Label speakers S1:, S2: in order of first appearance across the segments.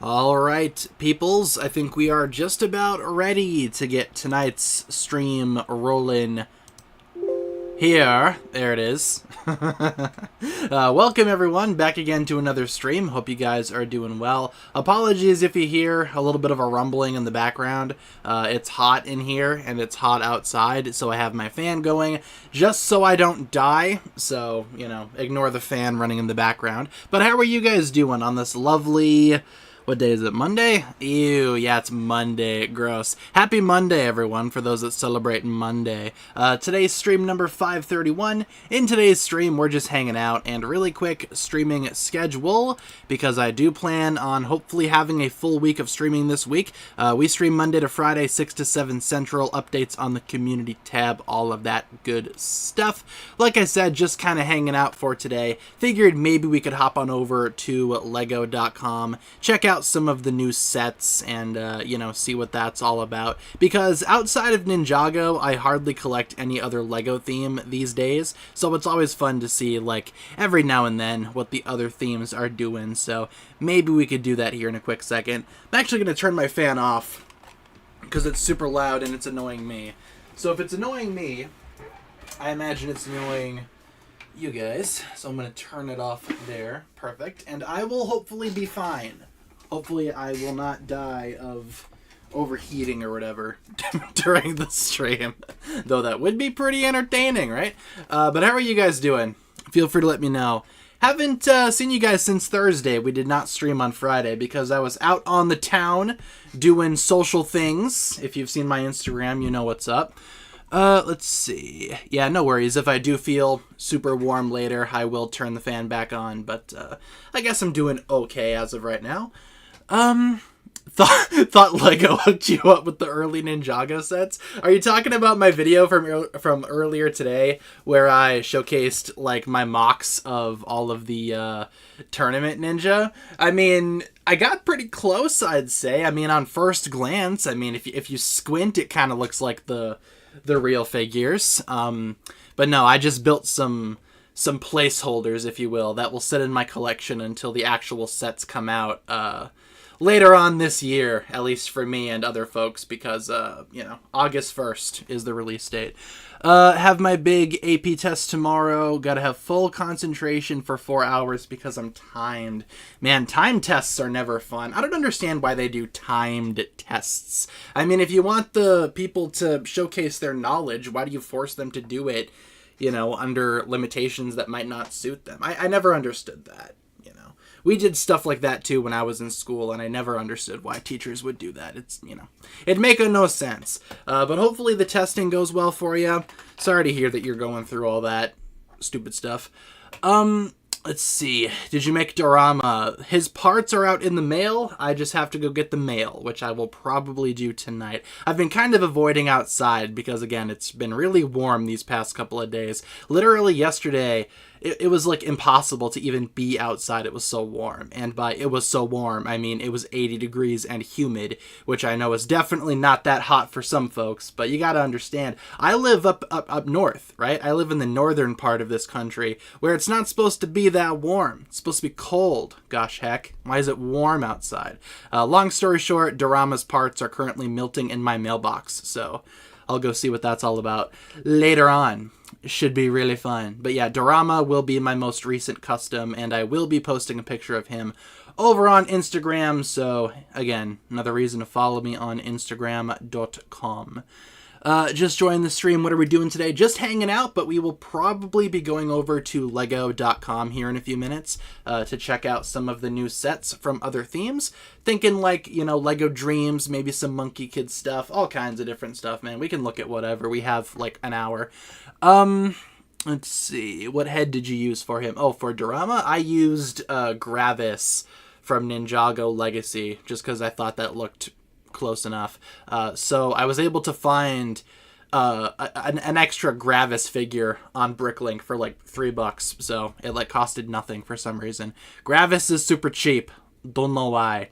S1: All right, peoples, I think we are just about ready to get tonight's stream rolling here. There it is. Welcome, everyone, back again to another stream. Hope you guys are doing well. Apologies if you hear a little bit of a rumbling in the background. It's hot in here, and it's hot outside, so I have my fan going just so I don't die. So, you know, ignore the fan running in the background. But how are you guys doing on this lovely... What day is it? Monday? Ew, yeah, it's Monday. Gross. Happy Monday, everyone, for those that celebrate Monday. Today's stream number 531. In today's stream, we're just hanging out, and really quick streaming schedule, because I do plan on hopefully having a full week of streaming this week. We stream Monday to Friday, 6 to 7 Central, updates on the community tab, all of that good stuff. Like I said, just kind of hanging out for today. Figured maybe we could hop on over to lego.com, check out some of the new sets and, you know, see what that's all about. Because outside of Ninjago, I hardly collect any other Lego theme these days. So it's always fun to see, like, every now and then what the other themes are doing. So maybe we could do that here in a quick second. I'm actually going to turn my fan off because it's super loud and it's annoying me. So if it's annoying me, I imagine it's annoying you guys. So I'm going to turn it off there. Perfect. And I will hopefully be fine. Hopefully I will not die of overheating or whatever during the stream. Though that would be pretty entertaining, right? But how are you guys doing? Feel free to let me know. Haven't seen you guys since Thursday. We did not stream on Friday because I was out on the town doing social things. If you've seen my Instagram, you know what's up. Let's see. Yeah, no worries. If I do feel super warm later, I will turn the fan back on. But I guess I'm doing okay as of right now. Thought Lego hooked you up with the early Ninjago sets. Are you talking about my video from earlier today where I showcased like my mocks of all of the tournament ninja? I mean, I got pretty close, I'd say. I mean, on first glance, I mean, if you squint, it kind of looks like the real figures. But no, I just built some placeholders, if you will, that will sit in my collection until the actual sets come out later on this year, at least for me and other folks, because, you know, August 1st is the release date. Have my big AP test tomorrow. Gotta have full concentration for 4 hours because I'm timed. Man, time tests are never fun. I don't understand why they do timed tests. I mean, if you want the people to showcase their knowledge, why do you force them to do it, you know, under limitations that might not suit them? I never understood that. We did stuff like that, too, when I was in school, and I never understood why teachers would do that. It's, you know, it'd make no sense. But hopefully the testing goes well for you. Sorry to hear that you're going through all that stupid stuff. Let's see. Did you make Dorama? His parts are out in the mail. I just have to go get the mail, which I will probably do tonight. I've been kind of avoiding outside because, again, it's been really warm these past couple of days. Literally yesterday... It was, like, impossible to even be outside. It was so warm. And by it was so warm, I mean it was 80 degrees and humid, which I know is definitely not that hot for some folks. But you gotta understand, I live up north, right? I live in the northern part of this country, where it's not supposed to be that warm. It's supposed to be cold. Gosh heck, why is it warm outside? Long story short, Dorama's parts are currently melting in my mailbox. So I'll go see what that's all about later on. Should be really fun. But yeah, Dorama will be my most recent custom, and I will be posting a picture of him over on Instagram. So again, another reason to follow me on Instagram.com. Just joined the stream. What are we doing today? Just hanging out, but we will probably be going over to lego.com here in a few minutes to check out some of the new sets from other themes. Thinking like, you know, Lego Dreams, maybe some Monkie Kid stuff, all kinds of different stuff, man. We can look at whatever. We have like an hour. Let's see. What head did you use for him? Oh, for Dorama, I used Gravis from Ninjago Legacy, just because I thought that looked close enough. So I was able to find an extra Gravis figure on Bricklink for like $3, so it like costed nothing for some reason. Gravis is super cheap. Don't know why.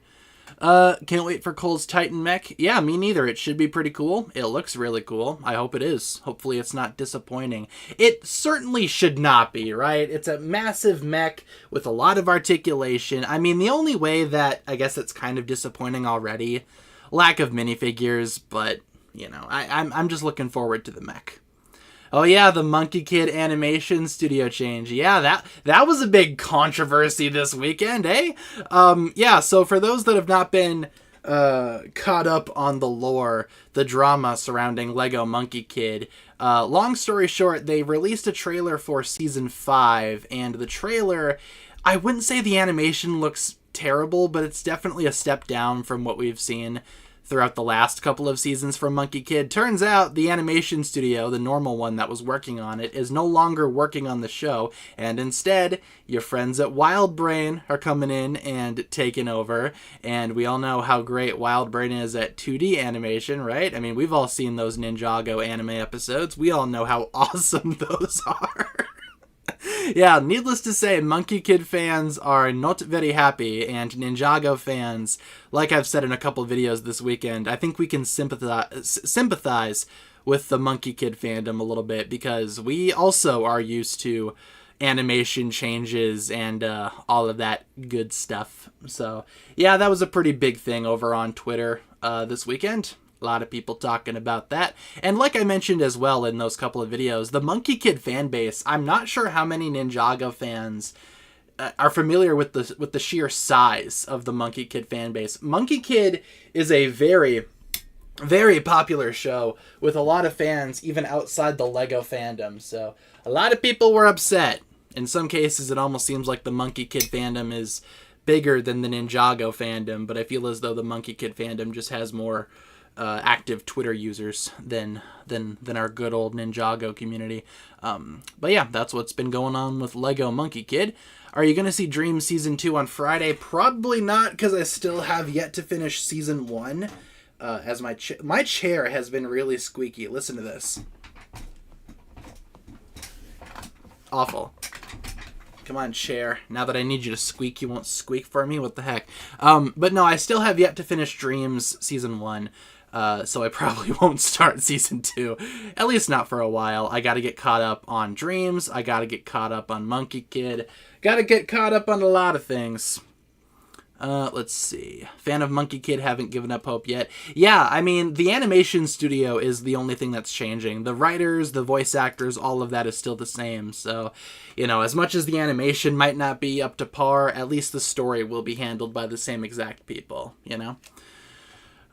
S1: Can't wait for Cole's Titan mech. Yeah, me neither. It should be pretty cool. It looks really cool. I hope it is. Hopefully it's not disappointing. It certainly should not be, right? It's a massive mech with a lot of articulation. I mean, the only way that I guess it's kind of disappointing already, lack of minifigures, but, you know, I'm just looking forward to the mech. Oh yeah, the Monkie Kid animation studio change. Yeah, that was a big controversy this weekend, eh? Yeah, so for those that have not been caught up on the lore, the drama surrounding Lego Monkie Kid, long story short, they released a trailer for Season 5, and the trailer, I wouldn't say the animation looks terrible, but it's definitely a step down from what we've seen throughout the last couple of seasons from Monkie Kid. Turns out the animation studio, the normal one that was working on it, is no longer working on the show, and instead, your friends at WildBrain are coming in and taking over, and we all know how great WildBrain is at 2D animation, right? I mean, we've all seen those Ninjago anime episodes. We all know how awesome those are. Yeah, needless to say, Monkie Kid fans are not very happy, and Ninjago fans, like I've said in a couple videos this weekend, I think we can sympathize with the Monkie Kid fandom a little bit, because we also are used to animation changes and all of that good stuff. So, yeah, that was a pretty big thing over on Twitter this weekend. A lot of people talking about that. And like I mentioned as well in those couple of videos, the Monkie Kid fan base, I'm not sure how many Ninjago fans are familiar with the sheer size of the Monkie Kid fan base. Monkie Kid is a very, very popular show with a lot of fans even outside the Lego fandom. So a lot of people were upset. In some cases, it almost seems like the Monkie Kid fandom is bigger than the Ninjago fandom, but I feel as though the Monkie Kid fandom just has more active Twitter users than our good old Ninjago community. But yeah, that's what's been going on with Lego Monkie Kid. Are you going to see Dream Season 2 on Friday? Probably not, because I still have yet to finish Season 1. As my chair has been really squeaky. Listen to this. Awful. Come on, chair. Now that I need you to squeak, you won't squeak for me? What the heck? But no, I still have yet to finish Dreams Season 1. So I probably won't start Season 2. At least not for a while. I gotta get caught up on Dreams. I gotta get caught up on Monkie Kid. Gotta get caught up on a lot of things. Let's see. Fan of Monkie Kid, haven't given up hope yet. Yeah, I mean, the animation studio is the only thing that's changing. The writers, the voice actors, all of that is still the same. So, you know, as much as the animation might not be up to par, at least the story will be handled by the same exact people, you know?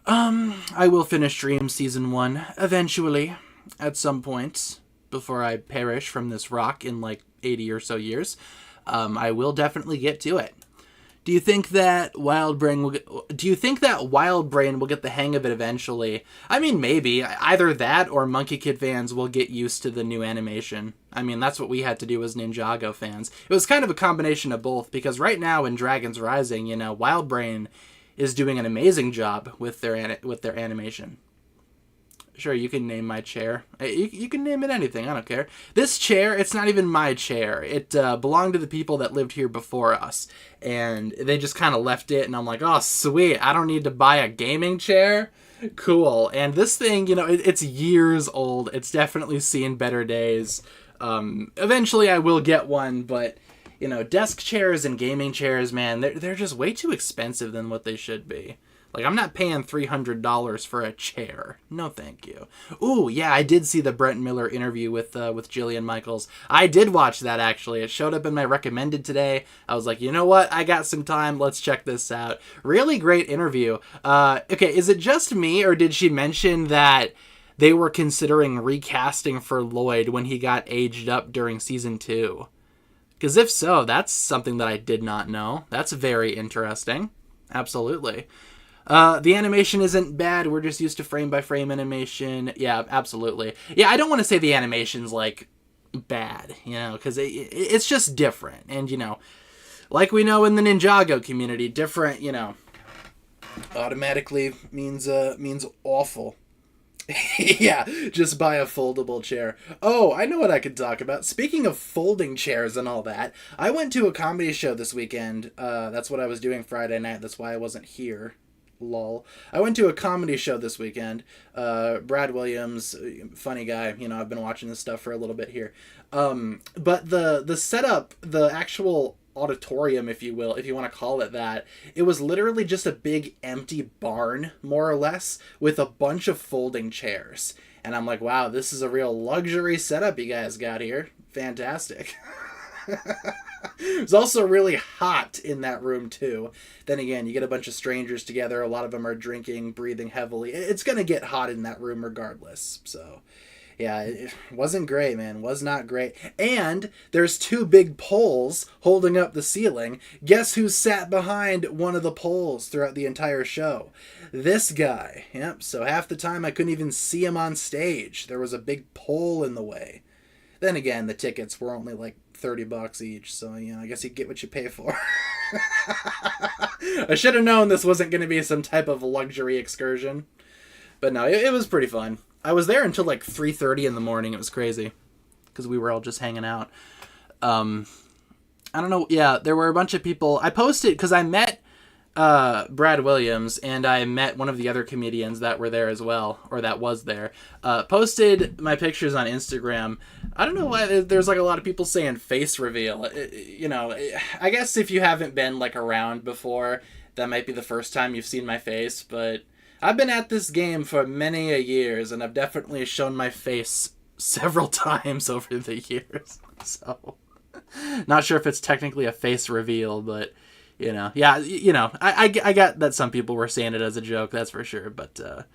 S1: I will finish Dream Season 1 eventually, at some point, before I perish from this rock in like 80 or so years. I will definitely get to it. Do you think that WildBrain will get the hang of it eventually? I mean, maybe. Either that or Monkie Kid fans will get used to the new animation. I mean, that's what we had to do as Ninjago fans. It was kind of a combination of both, because right now in Dragon's Rising, you know, WildBrain is doing an amazing job with their animation. Sure, you can name my chair. You can name it anything, I don't care. This chair, it's not even my chair. It belonged to the people that lived here before us. And they just kind of left it, and I'm like, oh, sweet, I don't need to buy a gaming chair? Cool. And this thing, you know, it's years old. It's definitely seen better days. Eventually I will get one, but, you know, desk chairs and gaming chairs, man, they're just way too expensive than what they should be. Like, I'm not paying $300 for a chair. No, thank you. Ooh, yeah, I did see the Brent Miller interview with Jillian Michaels. I did watch that, actually. It showed up in my recommended today. I was like, you know what? I got some time. Let's check this out. Really great interview. Okay, is it just me, or did she mention that they were considering recasting for Lloyd when he got aged up during Season 2? Because if so, that's something that I did not know. That's very interesting. Absolutely. The animation isn't bad. We're just used to frame-by-frame animation. Yeah, absolutely. Yeah, I don't want to say the animation's, like, bad, you know, because it's just different. And, you know, like we know in the Ninjago community, different, you know, automatically means awful. Yeah, just buy a foldable chair. Oh, I know what I could talk about. Speaking of folding chairs and all that, I went to a comedy show this weekend. That's what I was doing Friday night. That's why I wasn't here. Lol. I went to a comedy show this weekend. Brad Williams, funny guy. You know, I've been watching this stuff for a little bit here. But the setup, the actual auditorium, if you will, if you want to call it that, it was literally just a big empty barn, more or less, with a bunch of folding chairs. And I'm like, wow, this is a real luxury setup you guys got here. Fantastic. It was also really hot in that room too. Then again, you get a bunch of strangers together. A lot of them are drinking, breathing heavily. It's going to get hot in that room regardless. So, yeah, it wasn't great, man. Was not great. And there's two big poles holding up the ceiling. Guess who sat behind one of the poles throughout the entire show? This guy. Yep, so half the time I couldn't even see him on stage. There was a big pole in the way. Then again, the tickets were only like $30 each, so, you know, I guess you get what you pay for. I should have known this wasn't going to be some type of luxury excursion. But no, it was pretty fun. I was there until like 3:30 in the morning. It was crazy because we were all just hanging out. I don't know. Yeah, there were a bunch of people. I posted because I met Brad Williams and I met one of the other comedians that were there as well, or that was there. Posted my pictures on Instagram. I don't know why there's like a lot of people saying face reveal. You know, I guess if you haven't been like around before, that might be the first time you've seen my face, but I've been at this game for many a years, and I've definitely shown my face several times over the years. So, not sure if it's technically a face reveal, but, you know, yeah, you know, I got that some people were saying it as a joke, that's for sure, but a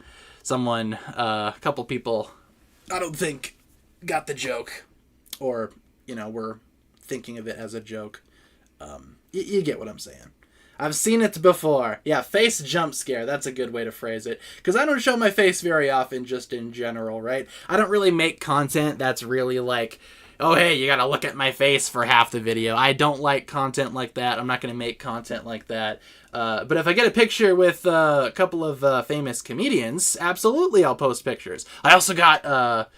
S1: couple people, I don't think, got the joke, or, you know, were thinking of it as a joke. You get what I'm saying. I've seen it before. Yeah, face jump scare. That's a good way to phrase it. Because I don't show my face very often, just in general, right? I don't really make content that's really like, oh, hey, you gotta look at my face for half the video. I don't like content like that. I'm not gonna make content like that. But if I get a picture with a couple of famous comedians, absolutely I'll post pictures. I also got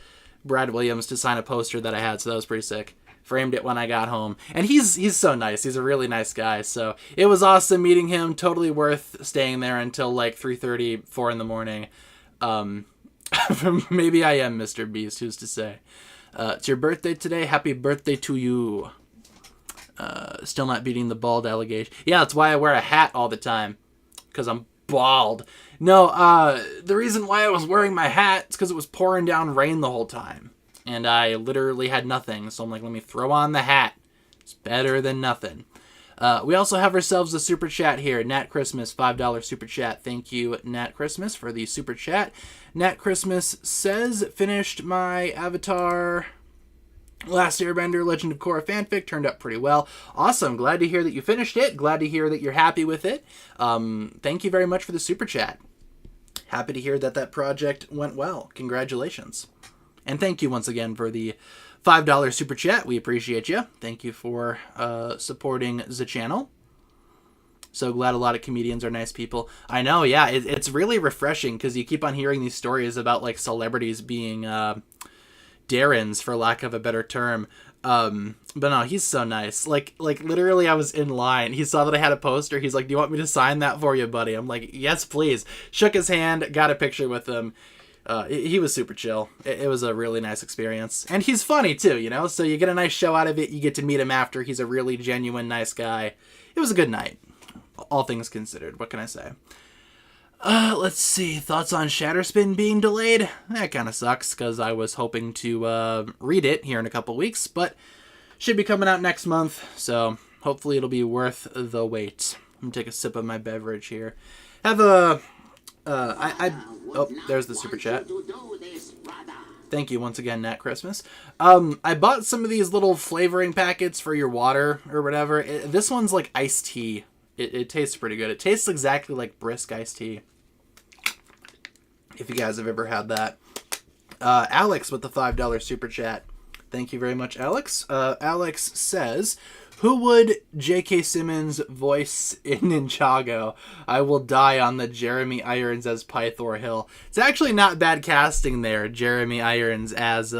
S1: Brad Williams to sign a poster that I had, so that was pretty sick. Framed it when I got home. And he's so nice. He's a really nice guy. So it was awesome meeting him. Totally worth staying there until like 3:30, 4 in the morning. Maybe I am Mr. Beast. Who's to say? It's your birthday today. Happy birthday to you. Still not beating the bald allegation. Yeah, that's why I wear a hat all the time. Because I'm bald. No, the reason why I was wearing my hat is because it was pouring down rain the whole time. And I literally had nothing. So I'm like, let me throw on the hat. It's better than nothing. We also have ourselves a super chat here. Nat Christmas, $5 super chat. Thank you, Nat Christmas, for the super chat. Nat Christmas says, finished my Avatar Last Airbender Legend of Korra fanfic. Turned out pretty well. Awesome. Glad to hear that you finished it. Glad to hear that you're happy with it. Thank you very much for the super chat. Happy to hear that that project went well. Congratulations. And thank you once again for the $5 super chat. We appreciate you. Thank you for supporting the channel. So glad a lot of comedians are nice people. I know, yeah, it's really refreshing because you keep on hearing these stories about like celebrities being Darrens, for lack of a better term. But no, he's so nice. Like literally I was in line. He saw that I had a poster. He's like, do you want me to sign that for you, buddy? I'm like, yes, please. Shook his hand, got a picture with him. He was super chill. It was a really nice experience. And he's funny too, you know? So you get a nice show out of it. You get to meet him after. He's a really genuine, nice guy. It was a good night. All things considered. What can I say? Let's see. Thoughts on Shatterspin being delayed? That kind of sucks because I was hoping to read it here in a couple weeks. But should be coming out next month. So hopefully it'll be worth the wait. I'm going to take a sip of my beverage here. Have a... oh, there's the super chat. Thank you once again, Nat Christmas. I bought some of these little flavoring packets for your water or whatever. This one's like iced tea. It tastes pretty good. It tastes exactly like brisk iced tea. If you guys have ever had that. Alex with the $5 super chat. Thank you very much, Alex. Alex says, who would J.K. Simmons voice in Ninjago? I will die on the Jeremy Irons as Pythor Hill. It's actually not bad casting there, Jeremy Irons as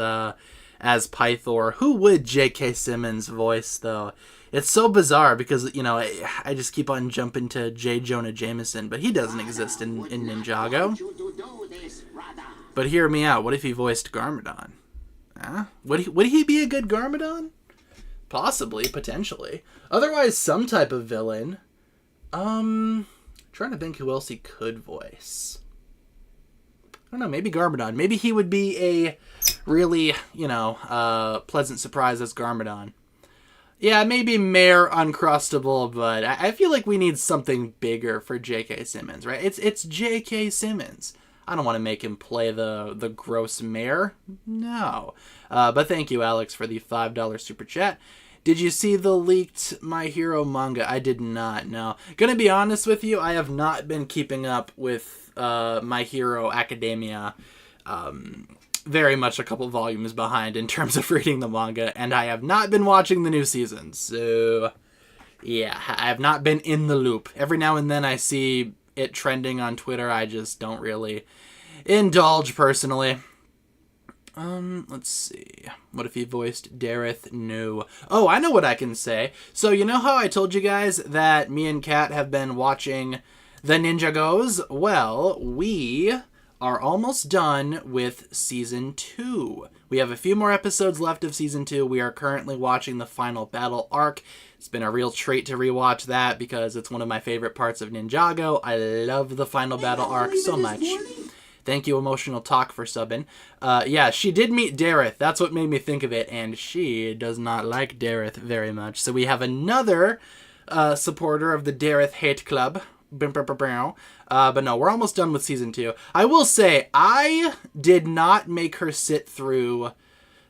S1: as Pythor. Who would J.K. Simmons voice, though? It's so bizarre because, you know, I just keep on jumping to J. Jonah Jameson, but he doesn't exist in Ninjago. But hear me out. What if he voiced Garmadon? Huh? Would he be a good Garmadon? Possibly, potentially. Otherwise, some type of villain. Trying to think who else he could voice. I don't know, maybe Garmadon. Maybe he would be a really, you know, pleasant surprise as Garmadon. Yeah, maybe Mayor Uncrustable, but I feel like we need something bigger for J.K. Simmons, right? It's J.K. Simmons. I don't want to make him play the gross mayor. No. But thank you, Alex, for the $5 super chat. Did you see the leaked My Hero manga? I did not, no. Gonna be honest with you, I have not been keeping up with My Hero Academia. Very much a couple volumes behind in terms of reading the manga, and I have not been watching the new season. So, yeah, I have not been in the loop. Every now and then I see it trending on Twitter. I just don't really indulge personally. Let's see. What if he voiced Dareth? No. Oh, I know what I can say. So, you know how I told you guys that me and Kat have been watching the Ninjagos? Well, we are almost done with Season 2. We have a few more episodes left of Season 2. We are currently watching the final battle arc. It's been a real treat to rewatch that because it's one of my favorite parts of Ninjago. I love the final battle arc so much. Thank you, Emotional Talk, for subbing. Yeah, she did meet Dareth. That's what made me think of it, and she does not like Dareth very much. So we have another supporter of the Dareth Hate Club. But no, we're almost done with Season 2. I will say, I did not make her sit through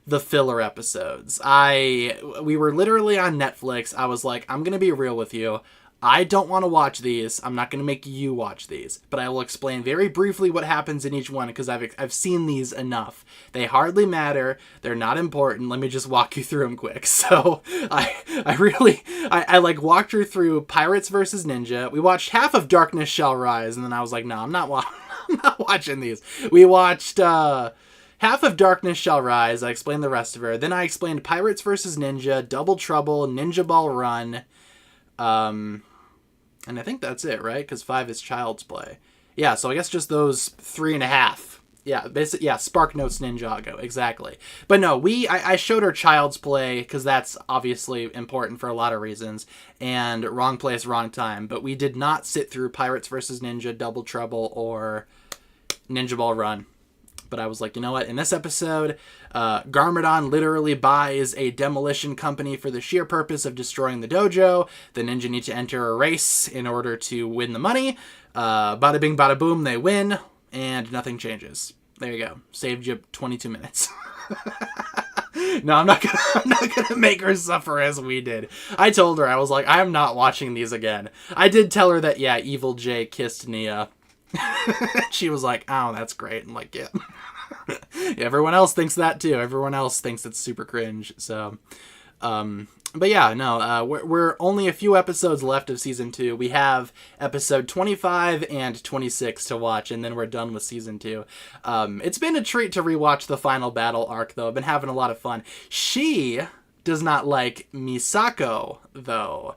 S1: the filler episodes. We were literally on Netflix. I was like, I'm going to be real with you. I don't want to watch these. I'm not going to make you watch these. But I will explain very briefly what happens in each one because I've seen these enough. They hardly matter. They're not important. Let me just walk you through them quick. So I like walked her through Pirates vs. Ninja. We watched half of Darkness Shall Rise. And then I was like, no, I'm not watching these. We watched half of Darkness Shall Rise. I explained the rest of her. Then I explained Pirates vs. Ninja, Double Trouble, Ninja Ball Run. And I think that's it, right? Because 5 is Child's Play. Yeah, so I guess just those 3.5. Yeah, basically, yeah, Spark Notes Ninjago, exactly. But no, I showed her Child's Play because that's obviously important for a lot of reasons, and Wrong Place, Wrong Time. But we did not sit through Pirates vs. Ninja, Double Trouble, or Ninja Ball Run. But I was like, you know what? In this episode, Garmadon literally buys a demolition company for the sheer purpose of destroying the dojo. The ninja need to enter a race in order to win the money. Bada bing, bada boom, they win, and nothing changes. There you go. Saved you 22 minutes. No, I'm not gonna make her suffer as we did. I told her, I was like, I am not watching these again. I did tell her that, yeah, Evil J kissed Nia. She was like, oh, that's great. I'm like, yeah. Everyone else thinks that too. Everyone else thinks it's super cringe. So, but yeah, no, we're only a few episodes left of Season 2. We have episode 25 and 26 to watch, and then we're done with Season 2. It's been a treat to rewatch the final battle arc, though. I've been having a lot of fun. She does not like Misako, though.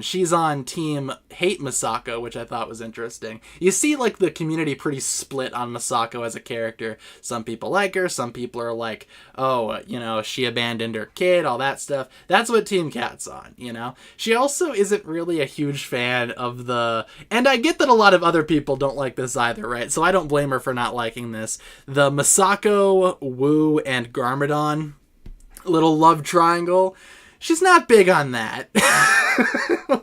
S1: She's on team hate Misako, which I thought was interesting. You see, like, the community pretty split on Misako as a character. Some people like her, some people are like, oh, you know, she abandoned her kid, all that stuff. That's what Team Cat's on, you know? She also isn't really a huge fan of the... And I get that a lot of other people don't like this either, right? So I don't blame her for not liking this. The Misako, Wu, and Garmadon little love triangle... She's not big on that,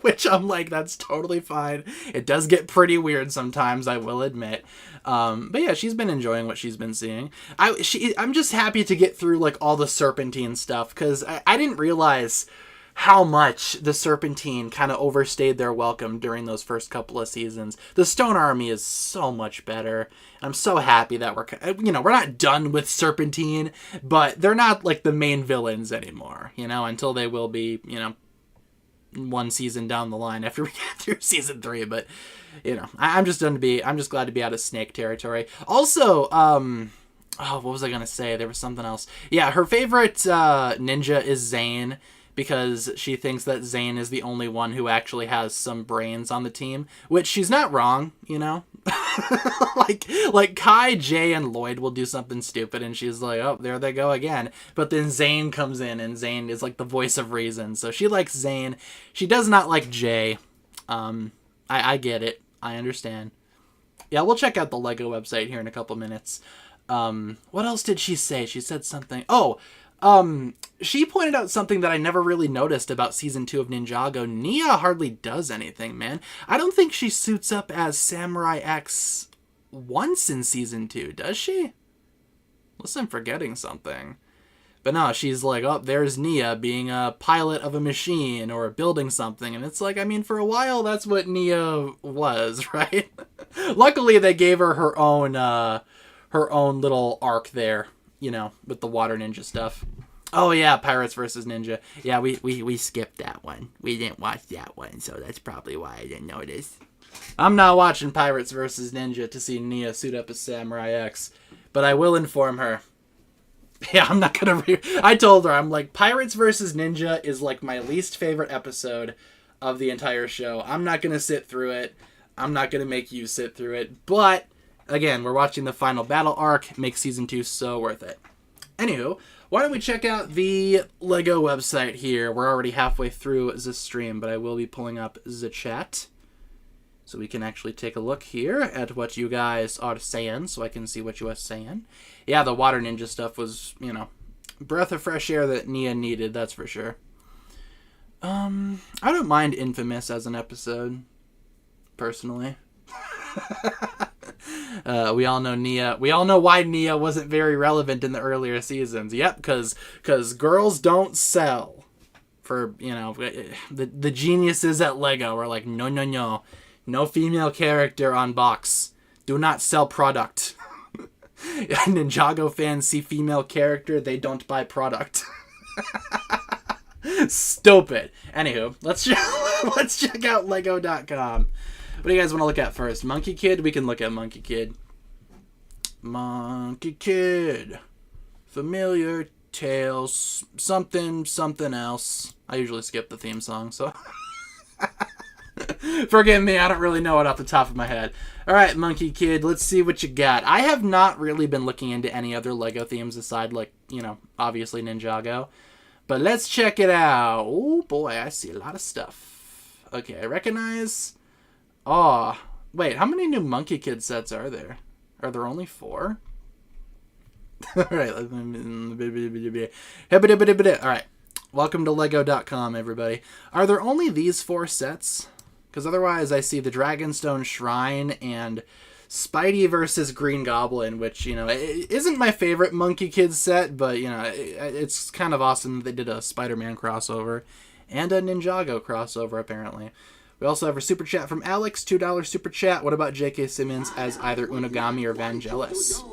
S1: which I'm like, that's totally fine. It does get pretty weird sometimes, I will admit. But yeah, she's been enjoying what she's been seeing. I'm just happy to get through like all the Serpentine stuff because I didn't realize how much the Serpentine kind of overstayed their welcome during those first couple of seasons. The Stone Army is so much better. I'm so happy that we're not done with Serpentine, but they're not like the main villains anymore, until they will be, one season down the line after we get through Season 3. But, I'm just glad to be out of Snake territory. Also, Oh, what was I gonna say? There was something else. Yeah, her favorite ninja is Zane because she thinks that Zane is the only one who actually has some brains on the team, which she's not wrong, you know. like Kai, Jay, and Lloyd will do something stupid, and she's like, "Oh, there they go again." But then Zane comes in, and Zane is like the voice of reason, so she likes Zane. She does not like Jay. I get it. I understand. Yeah, we'll check out the Lego website here in a couple minutes. What else did she say? She said something. Oh, she pointed out something that I never really noticed about season 2 of Ninjago. Nia hardly does anything, man. I don't think she suits up as Samurai X once in season 2, does she? Unless I'm forgetting something. But no, she's like, oh, there's Nia being a pilot of a machine or building something. And it's like, I mean, for a while, that's what Nia was, right? Luckily, they gave her her own little arc there, you know, with the water ninja stuff. Oh, yeah, Pirates versus Ninja. Yeah, we skipped that one. We didn't watch that one, so that's probably why I didn't notice. I'm not watching Pirates versus Ninja to see Nia suit up as Samurai X, but I will inform her. Yeah, I'm not gonna I told her, I'm like, Pirates vs. Ninja is like my least favorite episode of the entire show. I'm not gonna sit through it. I'm not gonna make you sit through it. But, again, we're watching the final battle arc. Makes season 2 so worth it. Anywho, why don't we check out the Lego website here. We're already halfway through the stream, but I will be pulling up the chat. So we can actually take a look here at what you guys are saying, so I can see what you are saying. Yeah, the water ninja stuff was, you know, breath of fresh air that Nia needed, that's for sure. I don't mind Infamous as an episode, personally. We all know Nia. We all know why Nia wasn't very relevant in the earlier seasons. Yep, because girls don't sell. For, you know, the geniuses at Lego are like, no. No female character on box. Do not sell product. Ninjago fans see female character, they don't buy product. Stupid. Anywho, let's check out Lego.com. What do you guys want to look at first? Monkie Kid? We can look at Monkie Kid. Monkie Kid. Familiar tales. Something else. I usually skip the theme song, so... Forgive me, I don't really know it off the top of my head. Alright, Monkie Kid, let's see what you got. I have not really been looking into any other Lego themes aside, like, you know, obviously Ninjago. But let's check it out. Oh boy, I see a lot of stuff. Okay, I recognize... Oh, wait, how many new Monkie Kid sets are there? Are there only 4? Alright, alright. Welcome to Lego.com, everybody. Are there only these 4 sets? Because otherwise I see the Dragonstone Shrine and Spidey versus Green Goblin, which, you know, it isn't my favorite Monkie Kid set, but, you know, it's kind of awesome that they did a Spider-Man crossover and a Ninjago crossover, apparently. We also have a super chat from Alex, $2 super chat. What about J.K. Simmons as either Unagami or Vangelis?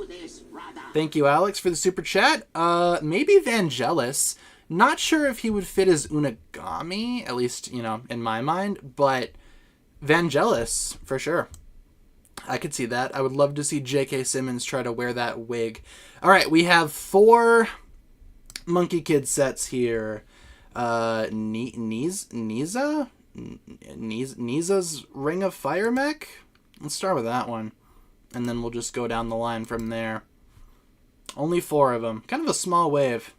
S1: Thank you, Alex, for the super chat. Maybe Vangelis. Not sure if he would fit as Unagami, at least, you know, in my mind, but Vangelis, for sure. I could see that. I would love to see J.K. Simmons try to wear that wig. All right, we have 4 Monkie Kid sets here. Niza's Ring of Fire mech? Let's start with that one, and then we'll just go down the line from there. Only 4 of them. Kind of a small wave.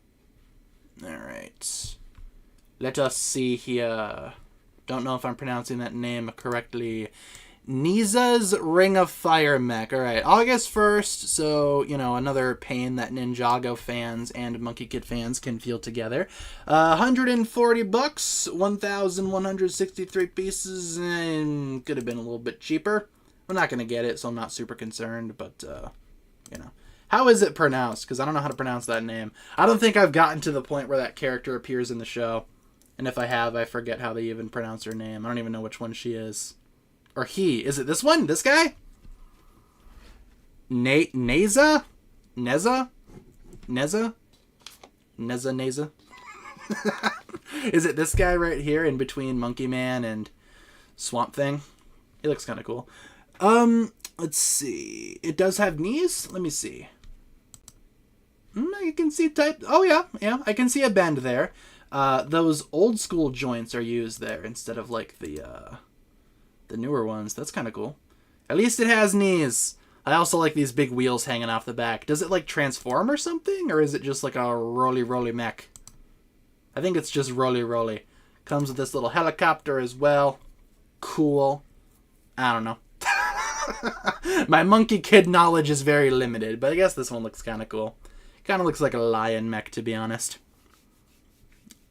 S1: Alright. Let us see here. Don't know if I'm pronouncing that name correctly. Niza's Ring of Fire mech. Alright, August 1st, so, you know, another pain that Ninjago fans and Monkie Kid fans can feel together. $140, 1,163 pieces, and could have been a little bit cheaper. I'm not going to get it, so I'm not super concerned, but, you know. How is it pronounced? Because I don't know how to pronounce that name. I don't think I've gotten to the point where that character appears in the show. And if I have, I forget how they even pronounce her name. I don't even know which one she is. Or he. Is it this one? This guy? Neza? Neza? Neza? Neza? Is it this guy right here in between Monkey Man and Swamp Thing? He looks kind of cool. Let's see. It does have knees? Let me see. I can see type. Oh yeah, yeah. I can see a bend there. Those old school joints are used there instead of like the newer ones. That's kind of cool. At least it has knees. I also like these big wheels hanging off the back. Does it like transform or something, or is it just like a roly mech? I think it's just roly. Comes with this little helicopter as well. Cool. I don't know. My Monkie Kid knowledge is very limited, but I guess this one looks kind of cool. Kind of looks like a lion mech, to be honest.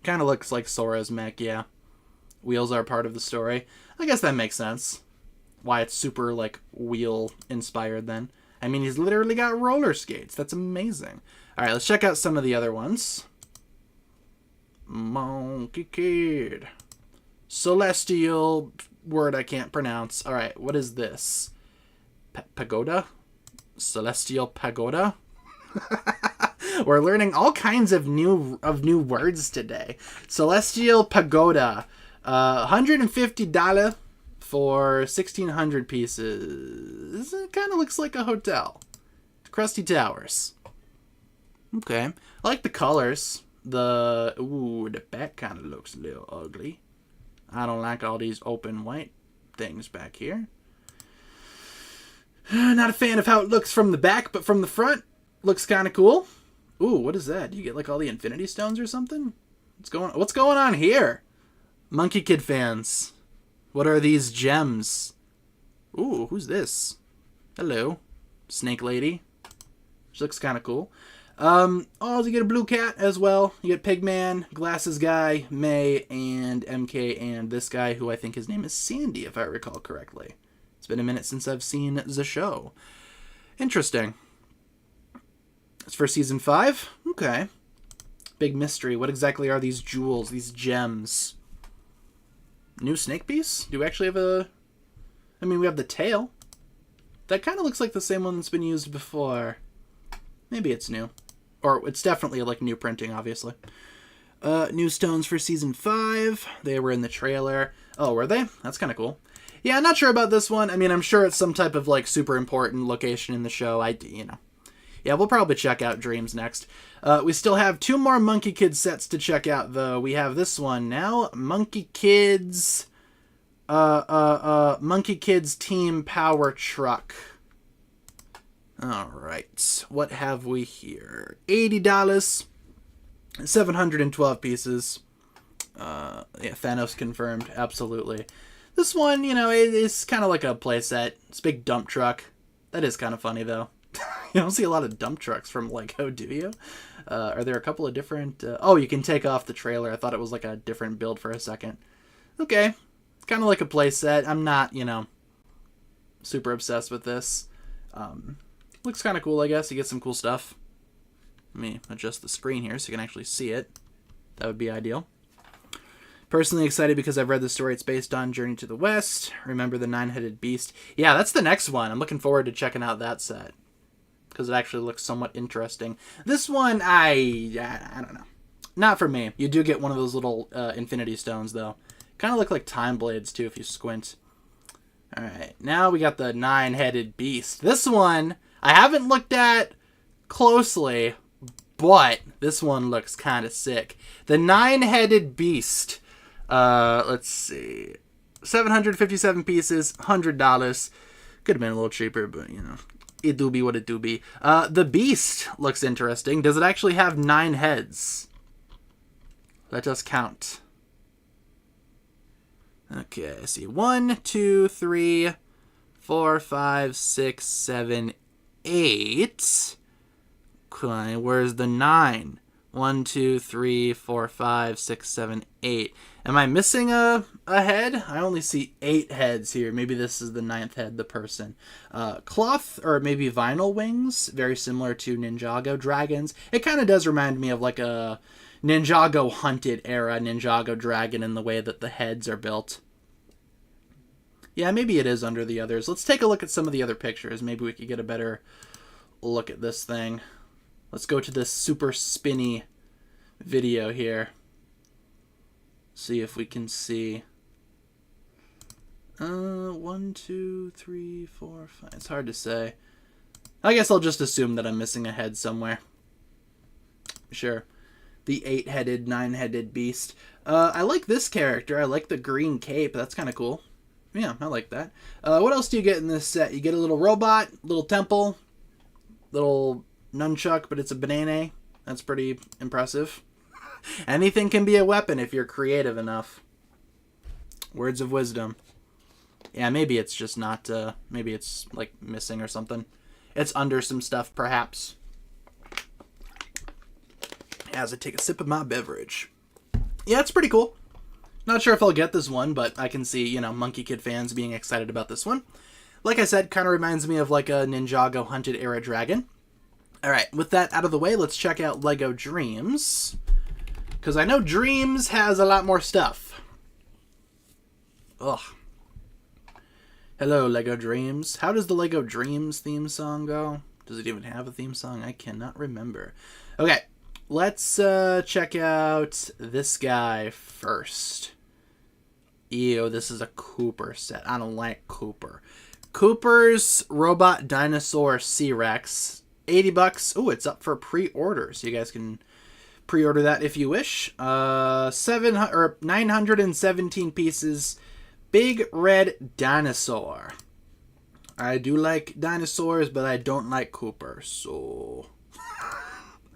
S1: Kind of looks like Sora's mech, yeah. Wheels are part of the story. I guess that makes sense. Why it's super, like, wheel-inspired then. I mean, he's literally got roller skates. That's amazing. Alright, let's check out some of the other ones. Monkie Kid. Celestial word I can't pronounce. Alright, what is this? Pagoda? Celestial pagoda? We're learning all kinds of new words today. Celestial pagoda. $150 for 1,600 pieces. It kind of looks like a hotel. Crusty Towers. Okay. I like the colors. The back kind of looks a little ugly. I don't like all these open white things back here. Not a fan of how it looks from the back, but from the front, looks kind of cool. Ooh, what is that? Do you get like all the Infinity Stones or something? What's going on here? Monkie Kid fans. What are these gems? Ooh, who's this? Hello. Snake Lady. She looks kind of cool. Oh, you get a blue cat as well. You get Pigman, Glasses Guy, May, and MK, and this guy who I think his name is Sandy, if I recall correctly. It's been a minute since I've seen the show. Interesting. It's for season 5? Okay. Big mystery. What exactly are these jewels, these gems? New snake piece? Do we actually have a... I mean, we have the tail. That kind of looks like the same one that's been used before. Maybe it's new. Or it's definitely like new printing, obviously. New stones for season 5. They were in the trailer. Oh, were they? That's kind of cool. Yeah, I'm not sure about this one. I mean, I'm sure it's some type of like super important location in the show. Yeah, we'll probably check out Dreams next. We still have 2 more Monkie Kids sets to check out, though. We have this one now. Monkie Kids... Monkie Kids Team Power Truck. Alright. What have we here? $80. 712 pieces. Yeah, Thanos confirmed. Absolutely. This one, it's kind of like a playset. It's a big dump truck. That is kind of funny, though. You don't see a lot of dump trucks from Lego, do you? Are there a couple of different... Oh, you can take off the trailer. I thought it was like a different build for a second. Okay. It's kind of like a playset. I'm not, super obsessed with this. Looks kind of cool, I guess. You get some cool stuff. Let me adjust the screen here so you can actually see it. That would be ideal. Personally excited because I've read the story. It's based on Journey to the West. Remember the 9-headed beast. Yeah, that's the next one. I'm looking forward to checking out that set. Because it actually looks somewhat interesting. This one, I don't know. Not for me. You do get one of those little Infinity Stones, though. Kind of look like Time Blades, too, if you squint. Alright, now we got the 9-headed beast. This one, I haven't looked at closely, but this one looks kind of sick. The 9-headed beast. Let's see. 757 pieces, $100. Could have been a little cheaper, but, it do be what it do be. The beast looks interesting. Does it actually have 9 heads? Let us count. Okay, I see. 1, 2, 3, 4, 5, 6, 7, 8. Okay, where's the 9? 1, 2, 3, 4, 5, 6, 7, 8. Am I missing a head? I only see 8 heads here. Maybe this is the 9th head, the person. Cloth or maybe vinyl wings, very similar to Ninjago dragons. It kind of does remind me of like a Ninjago Hunted era Ninjago dragon in the way that the heads are built. Yeah, maybe it is under the others. Let's take a look at some of the other pictures. Maybe we could get a better look at this thing. Let's go to this super spinny video here. See if we can see. 1, 2, 3, 4, 5. It's hard to say. I guess I'll just assume that I'm missing a head somewhere. Sure. The 8-headed, 9-headed beast. I like this character. I like the green cape. That's kind of cool. Yeah, I like that. What else do you get in this set? You get a little robot, little temple, little nunchuck, but it's a banana. That's pretty impressive. Anything can be a weapon if you're creative enough. Words of wisdom. Yeah, maybe it's just not, maybe it's, like, missing or something. It's under some stuff, perhaps. As I take a sip of my beverage. Yeah, it's pretty cool. Not sure if I'll get this one, but I can see, you know, Monkie Kid fans being excited about this one. Like I said, kind of reminds me of, like, a Ninjago Hunted Era Dragon. Alright, with that out of the way, let's check out LEGO Dreams. Because I know Dreams has a lot more stuff. Ugh. Hello, LEGO Dreams. How does the LEGO Dreams theme song go? Does it even have a theme song? I cannot remember. Okay, let's check out this guy first. Ew, this is a Cooper set. I don't like Cooper. Cooper's Robot Dinosaur C-Rex. $80. Oh, it's up for pre-order, so you guys can pre-order that if you wish. 917 pieces. Big red dinosaur. I do like dinosaurs, but I don't like Cooper, so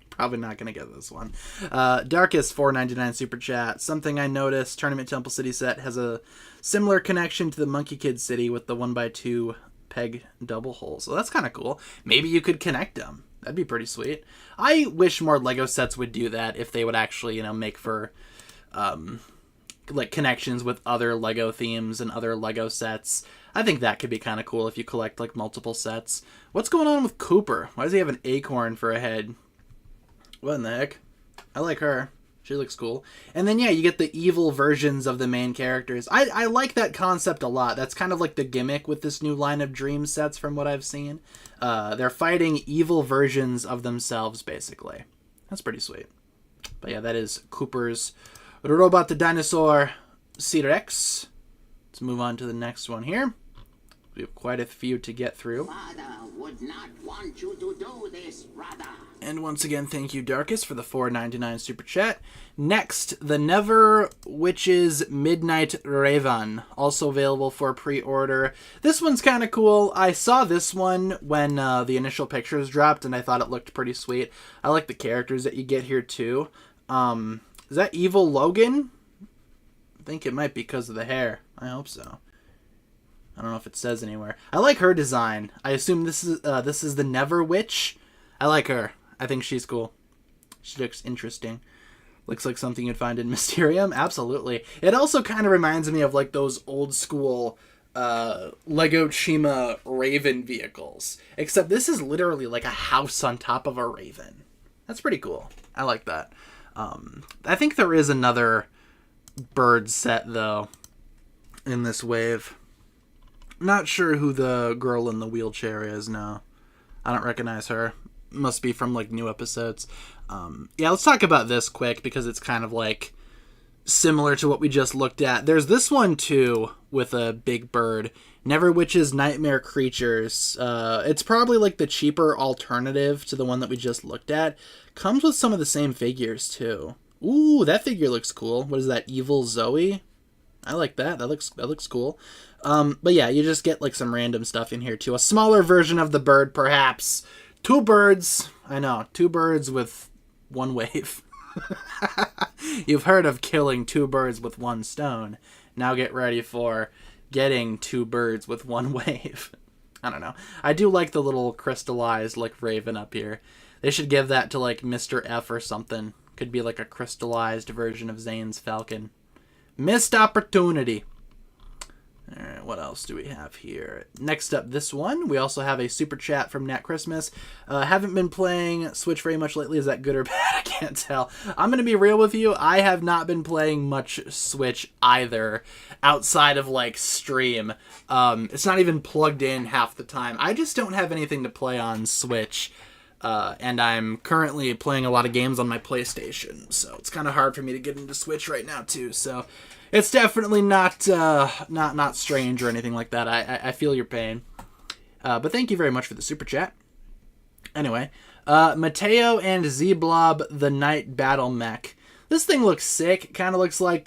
S1: probably not gonna get this one. Darkest $4.99 super chat. Something I noticed: Tournament Temple City set has a similar connection to the Monkie Kid City with the 1x2 peg double hole. So that's kind of cool. Maybe you could connect them. That'd be pretty sweet. I wish more LEGO sets would do that, if they would actually, you know, make for like connections with other LEGO themes and other LEGO sets. I think that could be kind of cool if you collect like multiple sets. What's going on with Cooper? Why does he have an acorn for a head? What in the heck? I like her. She looks cool. And then, yeah, you get the evil versions of the main characters. I like that concept a lot. That's kind of like the gimmick with this new line of Dream sets from what I've seen. They're fighting evil versions of themselves, basically. That's pretty sweet. But yeah, that is Cooper's Robot the Dinosaur C-Rex. Let's move on to the next one here. We have quite a few to get through.
S2: Father would not want you to do this, brother.
S1: And once again, thank you, Darkest, for the $4.99 super chat. Next, the Never Witches Midnight Raven, also available for pre-order. This one's kind of cool. I saw this one when the initial pictures dropped, and I thought it looked pretty sweet. I like the characters that you get here, too. Is that Evil Logan? I think it might be because of the hair. I hope so. I don't know if it says anywhere. I like her design. I assume this is the Never Witch. I like her. I think she's cool. She looks interesting. Looks like something you'd find in Mysterium. Absolutely. It also kind of reminds me of like those old school Lego Chima Raven vehicles. Except this is literally like a house on top of a Raven. That's pretty cool. I like that. I think there is another bird set though in this wave. Not sure who the girl in the wheelchair is now. I don't recognize her. Must be from like new episodes. Yeah, let's talk about this quick because it's kind of like similar to what we just looked at. There's this one too with a big bird. Never Witches Nightmare Creatures. It's probably like the cheaper alternative to the one that we just looked at. Comes with some of the same figures too. Ooh, that figure looks cool. What is that? Evil Zoe? I like that. That looks cool. But yeah, you just get like some random stuff in here too. A smaller version of the bird, perhaps. 2 birds. I know, 2 birds with 1 wave. You've heard of killing 2 birds with 1 stone. Now get ready for getting 2 birds with 1 wave. I don't know. I do like the little crystallized like raven up here. They should give that to like Mr. F or something. Could be like a crystallized version of Zane's Falcon. Missed opportunity. Alright, what else do we have here? Next up, this one. We also have a super chat from Nat Christmas. Haven't been playing Switch very much lately. Is that good or bad? I can't tell. I'm going to be real with you. I have not been playing much Switch either outside of like stream. It's not even plugged in half the time. I just don't have anything to play on Switch. And I'm currently playing a lot of games on my PlayStation. So it's kind of hard for me to get into Switch right now too. So it's definitely not strange or anything like that. I feel your pain. But thank you very much for the super chat. Anyway, Mateo and Z-Blob, the Night Battle Mech. This thing looks sick. Kind of looks like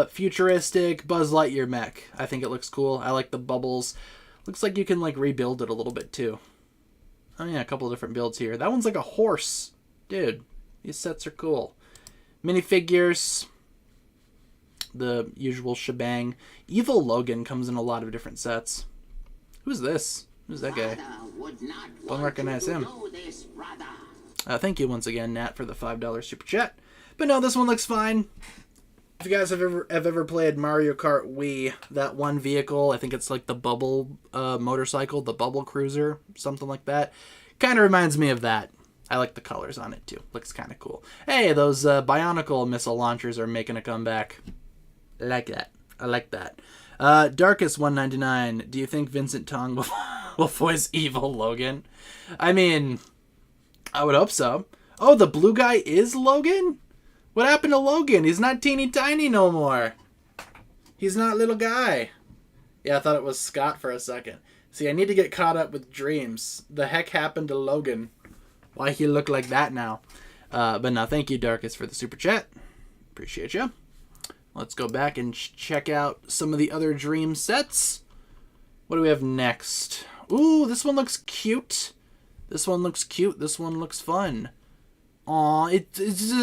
S1: futuristic Buzz Lightyear mech. I think it looks cool. I like the bubbles. Looks like you can like rebuild it a little bit too. Oh yeah, a couple of different builds here. That one's like a horse. Dude, these sets are cool. Minifigures. The usual shebang. Evil Logan comes in a lot of different sets. Who's this? Who's that guy? Don't recognize him. Thank you once again, Nat, for the $5 super chat. But no, this one looks fine. If you guys have ever played Mario Kart Wii, that one vehicle, I think it's like the bubble motorcycle, the bubble cruiser, something like that. Kind of reminds me of that. I like the colors on it too. Looks kind of cool. Hey, those Bionicle missile launchers are making a comeback. I like that. I like that. Darkest 199. Do you think Vincent Tong will voice evil Logan? I mean, I would hope so. Oh, the blue guy is Logan? What happened to Logan? He's not teeny tiny no more. He's not little guy. Yeah, I thought it was Scott for a second. See, I need to get caught up with dreams. The heck happened to Logan? Why he look like that now? But no, thank you, Darkest, for the super chat. Appreciate you. Let's go back and check out some of the other dream sets. What do we have next? Ooh, this one looks cute. This one looks cute. This one looks fun. Aw,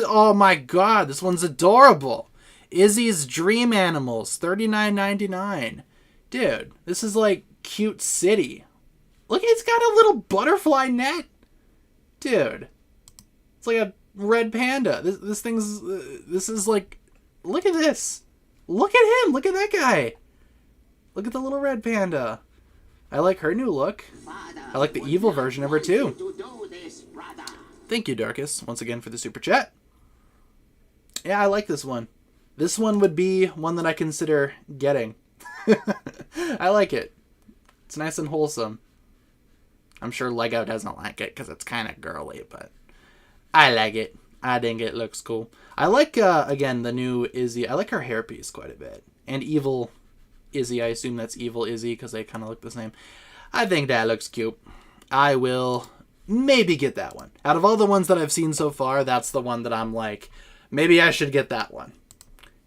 S1: oh my god, this one's adorable. Izzy's Dream Animals, $39.99. Dude, this is like Cute City. Look, it's got a little butterfly net. Dude, it's like a red panda. This is like, look at this. Look at him. Look at that guy. Look at the little red panda. I like her new look. I like the evil version of her too. Thank you, Darkest, once again for the super chat. Yeah, I like this one. This one would be one that I consider getting. I like it. It's nice and wholesome. I'm sure Lego doesn't like it because it's kind of girly, but I like it. I think it looks cool. I like, again, the new Izzy. I like her hairpiece quite a bit. And evil Izzy. I assume that's evil Izzy because they kind of look the same. I think that looks cute. I will maybe get that one. Out of all the ones that I've seen so far, that's the one that I'm like, maybe I should get that one.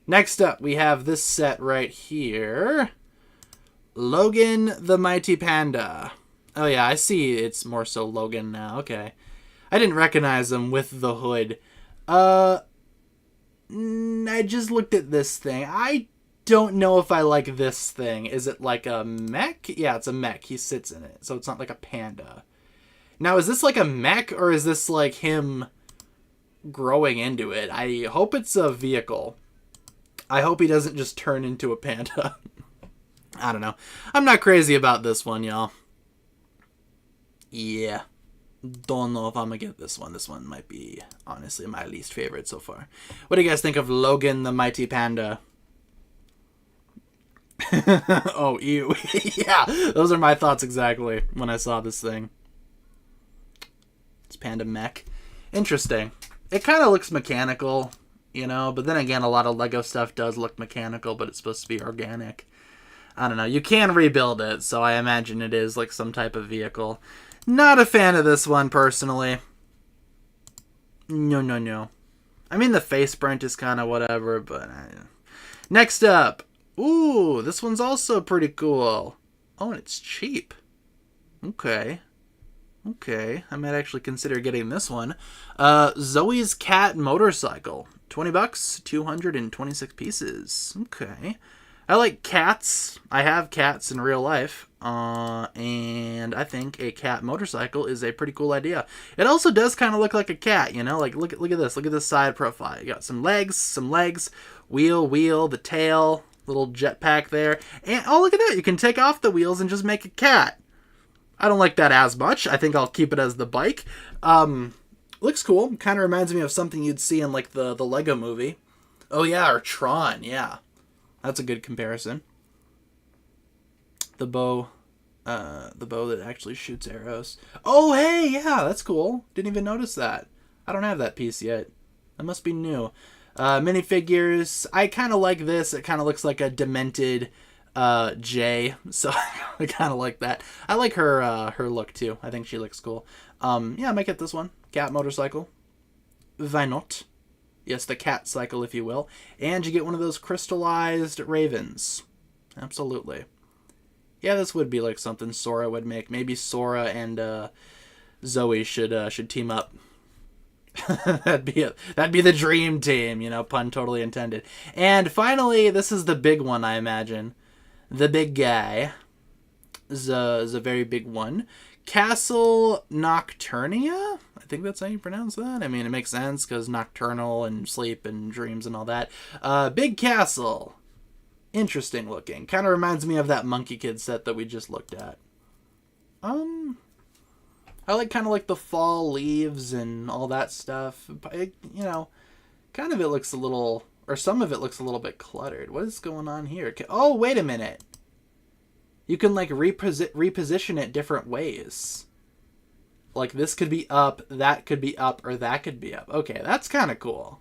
S1: Next up, we have this set right here. Logan the Mighty Panda. Oh yeah, I see it's more so Logan now. Okay. I didn't recognize him with the hood. I just looked at this thing. I don't know if I like this thing. Is it like a mech? Yeah, it's a mech. He sits in it, so it's not like a panda. Now, is this like a mech, or is this like him growing into it? I hope it's a vehicle. I hope he doesn't just turn into a panda. I don't know. I'm not crazy about this one, y'all. Yeah. Don't know if I'm gonna get this one. This one might be, honestly, my least favorite so far. What do you guys think of Logan the Mighty Panda? Oh, ew. Yeah, those are my thoughts exactly when I saw this thing. It's panda mech. Interesting. It kind of looks mechanical, you know, but then again, a lot of Lego stuff does look mechanical, but it's supposed to be organic. I don't know. You can rebuild it, so I imagine it is like some type of vehicle. Not a fan of this one, personally. No. I mean, the face print is kind of whatever, but... Next up. Ooh, this one's also pretty cool. Oh, and it's cheap. Okay. I might actually consider getting this one. Zoe's Cat Motorcycle. $20, 226 pieces. Okay. I like cats. I have cats in real life. And I think a cat motorcycle is a pretty cool idea. It also does kind of look like a cat, you know? Like, look at this. Look at this side profile. You got some legs, wheel, the tail, little jetpack there. And, oh, look at that. You can take off the wheels and just make a cat. I don't like that as much. I think I'll keep it as the bike. Looks cool. Kind of reminds me of something you'd see in, like, the Lego movie. Oh, yeah, or Tron, yeah. That's a good comparison. The bow that actually shoots arrows. Oh, hey, yeah, that's cool. Didn't even notice that. I don't have that piece yet. That must be new. Minifigures. I kind of like this. It kind of looks like a demented Jay, so I kind of like that. I like her look too. I think she looks cool. Yeah, I might get this one. cat motorcycle. Why not? Yes, the cat cycle, if you will. And you get one of those crystallized ravens. Absolutely. Yeah, this would be like something Sora would make. Maybe Sora and Zoe should team up. That'd be the dream team, you know, pun totally intended. And finally, this is the big one, I imagine. The big guy. Is a very big one. Castle Nocturnia? I think that's how you pronounce that. I mean, it makes sense because nocturnal and sleep and dreams and all that. Big castle. Interesting looking. Kind of reminds me of that Monkie Kid set that we just looked at. I like kind of like the fall leaves and all that stuff. It, you know, kind of it looks a little, or some of it looks a little bit cluttered. What is going on here? Oh, wait a minute. You can like reposition it different ways. Like this could be up, that could be up, or that could be up. Okay, that's kind of cool.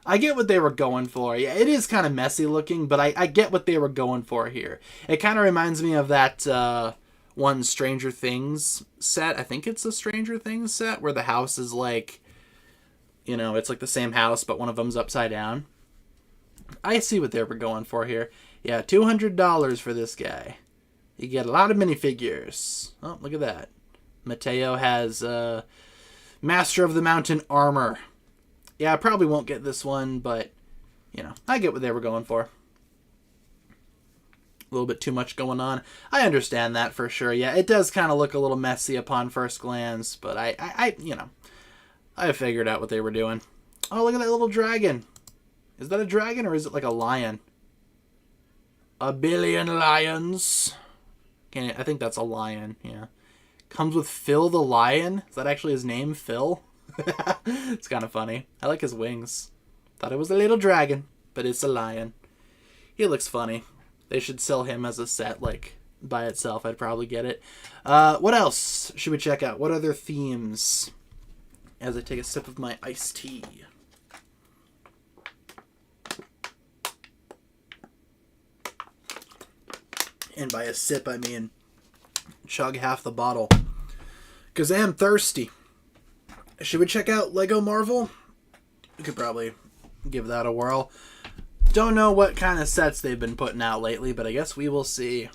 S1: I get what they were going for. Yeah, it is kind of messy looking, but I get what they were going for here. It kind of reminds me of that one Stranger Things set. I think it's a Stranger Things set where the house is like, you know, it's like the same house, but one of them's upside down. I see what they were going for here. Yeah, $200 for this guy. You get a lot of minifigures. Oh, look at that. Mateo has Master of the Mountain armor. Yeah, I probably won't get this one, but, you know, I get what they were going for. A little bit too much going on. I understand that for sure. Yeah, it does kind of look a little messy upon first glance, but I you know, I figured out what they were doing. Oh, look at that little dragon. Is that a dragon or is it like a lion? A billion lions. I think that's a lion, yeah. Comes with Phil the Lion. Is that actually his name, Phil? It's kind of funny. I like his wings. Thought it was a little dragon, but it's a lion. He looks funny. They should sell him as a set, like, by itself. I'd probably get it. What else should we check out? What other themes? As I take a sip of my iced tea. And by a sip, I mean chug half the bottle. Because I am thirsty. Should we check out Lego Marvel? We could probably give that a whirl. Don't know what kind of sets they've been putting out lately, but I guess we will see.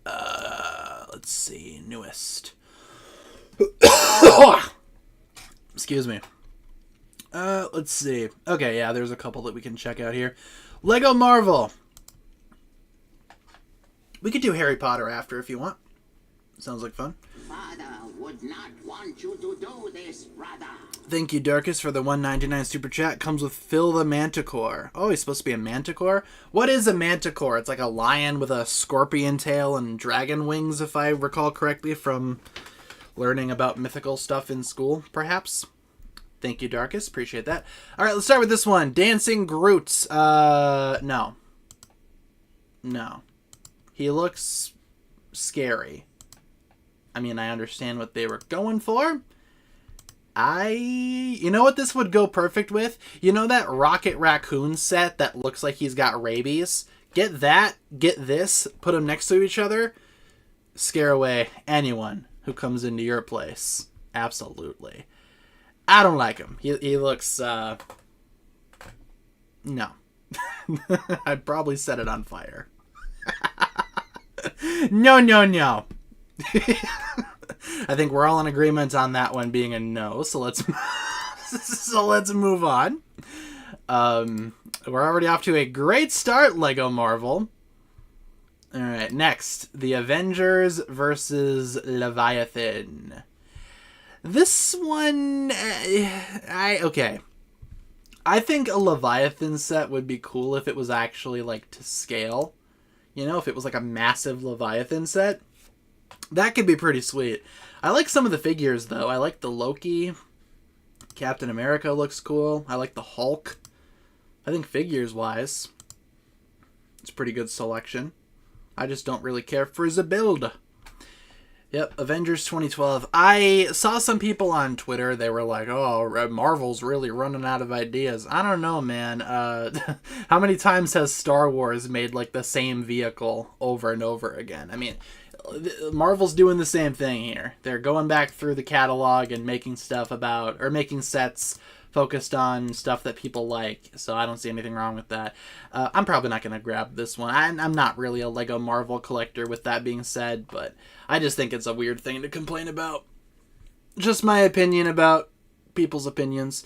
S1: Let's see. Newest. Excuse me. Let's see. Okay, yeah, there's a couple that we can check out here. Lego Marvel. We could do Harry Potter after if you want. Sounds like fun.
S2: Father would not want you to do this, brother.
S1: Thank you, Darkus, for the $1.99 super chat. Comes with Phil the Manticore. Oh, he's supposed to be a manticore? What is a manticore? It's like a lion with a scorpion tail and dragon wings, if I recall correctly from learning about mythical stuff in school, perhaps. Thank you, Darkus. Appreciate that. All right, let's start with this one. Dancing Groot. No. No. He looks scary. I mean, I understand what they were going for. You know what this would go perfect with? You know that Rocket Raccoon set that looks like he's got rabies? Get that, get this, put them next to each other, scare away anyone who comes into your place. Absolutely. I don't like him. He looks, no. I'd probably set it on fire. No. I think we're all in agreement on that one being a no, so let's move on. We're already off to a great start, Lego Marvel. Alright, next. The Avengers versus Leviathan. This one, okay. I think a Leviathan set would be cool if it was actually, like, to scale. You know, if it was like a massive Leviathan set. That could be pretty sweet. I like some of the figures, though. I like the Loki. Captain America looks cool. I like the Hulk. I think figures-wise, it's a pretty good selection. I just don't really care for his build. Yep, Avengers 2012. I saw some people on Twitter, they were like, oh, Marvel's really running out of ideas. I don't know, man. How many times has Star Wars made, like, the same vehicle over and over again? I mean, Marvel's doing the same thing here. They're going back through the catalog and making stuff about, or making sets focused on stuff that people like. So I don't see anything wrong with that. I'm probably not going to grab this one. I'm not really a Lego Marvel collector, with that being said, but I just think it's a weird thing to complain about. Just my opinion about people's opinions.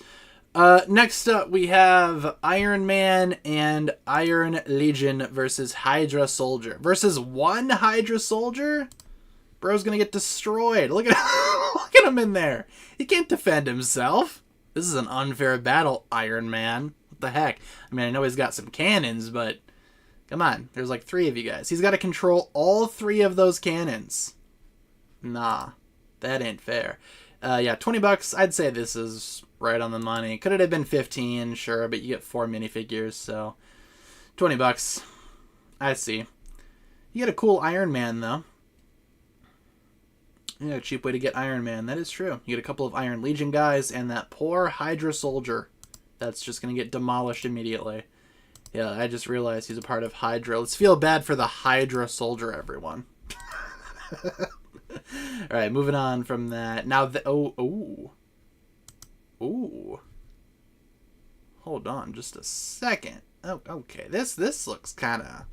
S1: Next up, we have Iron Man and Iron Legion versus Hydra Soldier. Versus one Hydra Soldier? Bro's gonna get destroyed. Look at look at him in there. He can't defend himself. This is an unfair battle, Iron Man. What the heck? I mean, I know he's got some cannons, but come on. There's like 3 of you guys. He's got to control all 3 of those cannons. Nah, that ain't fair. Yeah, $20. I'd say this is right on the money. Could it have been 15? Sure, but you get 4 minifigures, so $20. I see. You get a cool Iron Man, though. Yeah, a cheap way to get Iron Man. That is true. You get a couple of Iron Legion guys and that poor Hydra Soldier that's just going to get demolished immediately. Yeah, I just realized he's a part of Hydra. Let's feel bad for the Hydra Soldier, everyone. All right, moving on from that. Now, Ooh. Hold on just a second. Oh, okay. This looks kind of...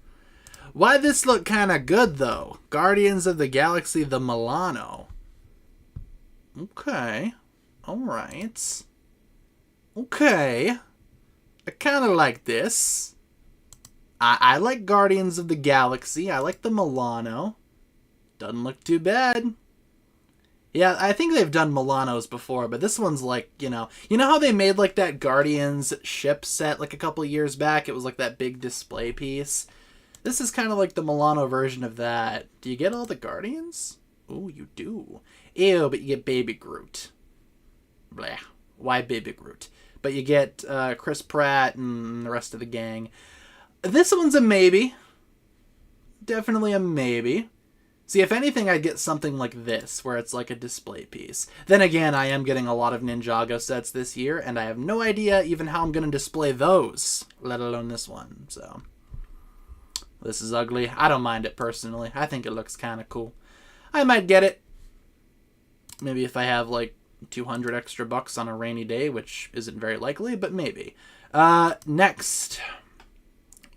S1: Why this look kind of good, though? Guardians of the Galaxy, the Milano. Okay. Alright. Okay. I kind of like this. I like Guardians of the Galaxy. I like the Milano. Doesn't look too bad. Yeah, I think they've done Milanos before, but this one's like, you know how they made like that Guardians ship set like a couple years back? It was like that big display piece. This is kind of like the Milano version of that. Do you get all the Guardians? Ooh, you do. Ew, but you get Baby Groot. Blah. Why Baby Groot? But you get Chris Pratt and the rest of the gang. This one's a maybe. Definitely a maybe. See, if anything, I'd get something like this, where it's like a display piece. Then again, I am getting a lot of Ninjago sets this year, and I have no idea even how I'm going to display those, let alone this one, so... This is ugly. I don't mind it personally. I think it looks kind of cool. I might get it. Maybe if I have like 200 extra bucks on a rainy day, which isn't very likely, but maybe. Next,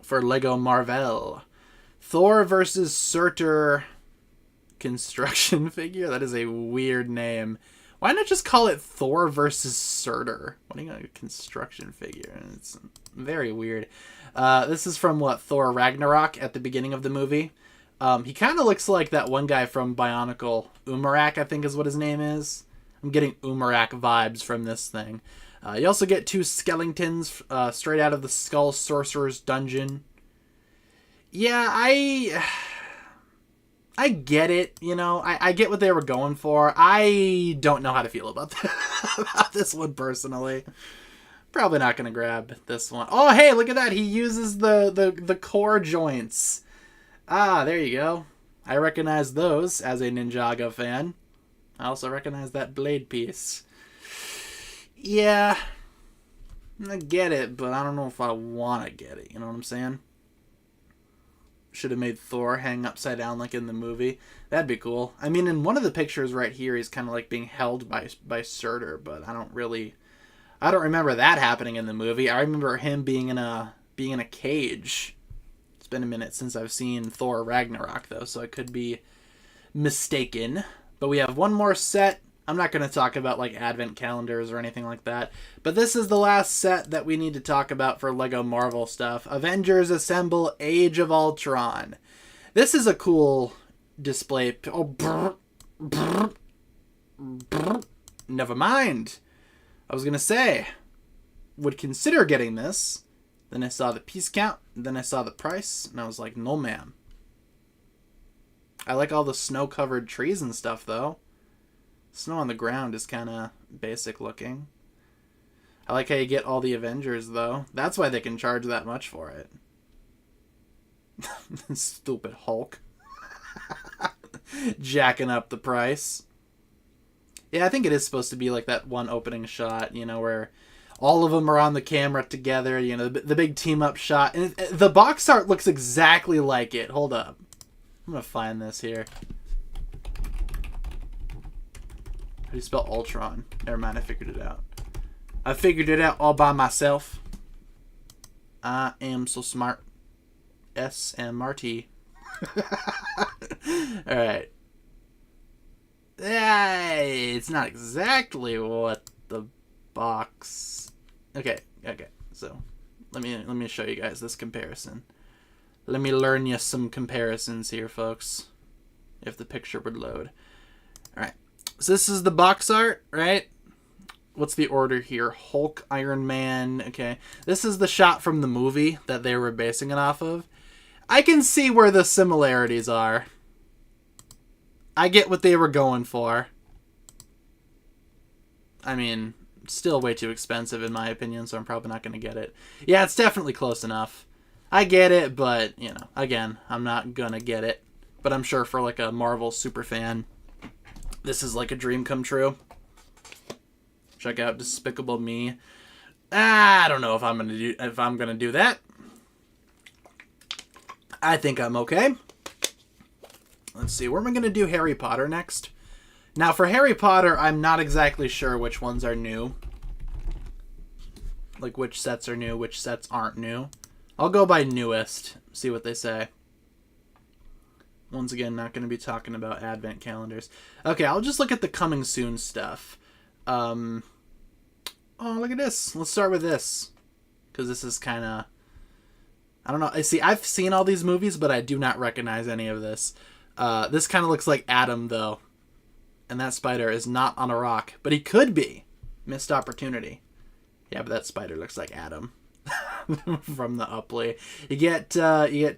S1: for Lego Marvel, Thor versus Surtur construction figure. That is a weird name. Why not just call it Thor versus Surtur? What are you gonna construction figure? It's very weird. This is from what, Thor Ragnarok at the beginning of the movie. He kind of looks like that one guy from Bionicle, Umarak, I think is what his name is. I'm getting Umarak vibes from this thing. You also get 2 skeletons straight out of the Skull Sorcerer's dungeon. Yeah, I get it, you know. I get what they were going for. I don't know how to feel about this one personally. Probably not going to grab this one. Oh, hey, look at that. He uses the core joints. Ah, there you go. I recognize those as a Ninjago fan. I also recognize that blade piece. Yeah, I get it, but I don't know if I want to get it. You know what I'm saying? Should have made Thor hang upside down like in the movie. That'd be cool. I mean, in one of the pictures right here, he's kind of like being held by Surtur, but I don't remember that happening in the movie. I remember him being in a cage. It's been a minute since I've seen Thor Ragnarok, though, so I could be mistaken. But we have one more set. I'm not going to talk about like advent calendars or anything like that. But this is the last set that we need to talk about for Lego Marvel stuff. Avengers Assemble Age of Ultron. This is a cool display. Oh, brr, brr, brr. Never mind. I was going to say, would consider getting this. Then I saw the piece count. Then I saw the price. And I was like, no, ma'am. I like all the snow-covered trees and stuff, though. Snow on the ground is kind of basic looking. I like how you get all the Avengers, though. That's why they can charge that much for it. Stupid Hulk. Jacking up the price. Yeah, I think it is supposed to be like that one opening shot, you know, where all of them are on the camera together, you know, the big team-up shot. And the box art looks exactly like it. Hold up. I'm going to find this here. do you spell Ultron? Never mind, I figured it out. I figured it out all by myself. I am so smart. SMRT. Alright. It's not exactly what the box... Okay. So, let me show you guys this comparison. Let me learn you some comparisons here, folks. If the picture would load. Alright. So this is the box art, right? What's the order here? Hulk, Iron Man, okay. This is the shot from the movie that they were basing it off of. I can see where the similarities are. I get what they were going for. I mean, still way too expensive in my opinion, so I'm probably not going to get it. Yeah, it's definitely close enough. I get it, but, you know, again, I'm not going to get it. But I'm sure for, like, a Marvel super fan, this is like a dream come true. Check out Despicable Me. I don't know if I'm gonna do that. I think I'm okay. Let's see, where am I gonna do Harry Potter next? Now for Harry Potter, I'm not exactly sure which ones are new. Like which sets are new, which sets aren't new. I'll go by newest, see what they say. Once again, not going to be talking about advent calendars. Okay, I'll just look at the coming soon stuff. Oh, look at this. Let's start with this. Because this is kind of... I don't know. See, I've seen all these movies, but I do not recognize any of this. This kind of looks like Adam, though. And that spider is not on a rock. But he could be. Missed opportunity. Yeah, but that spider looks like Adam. From the Upley. You get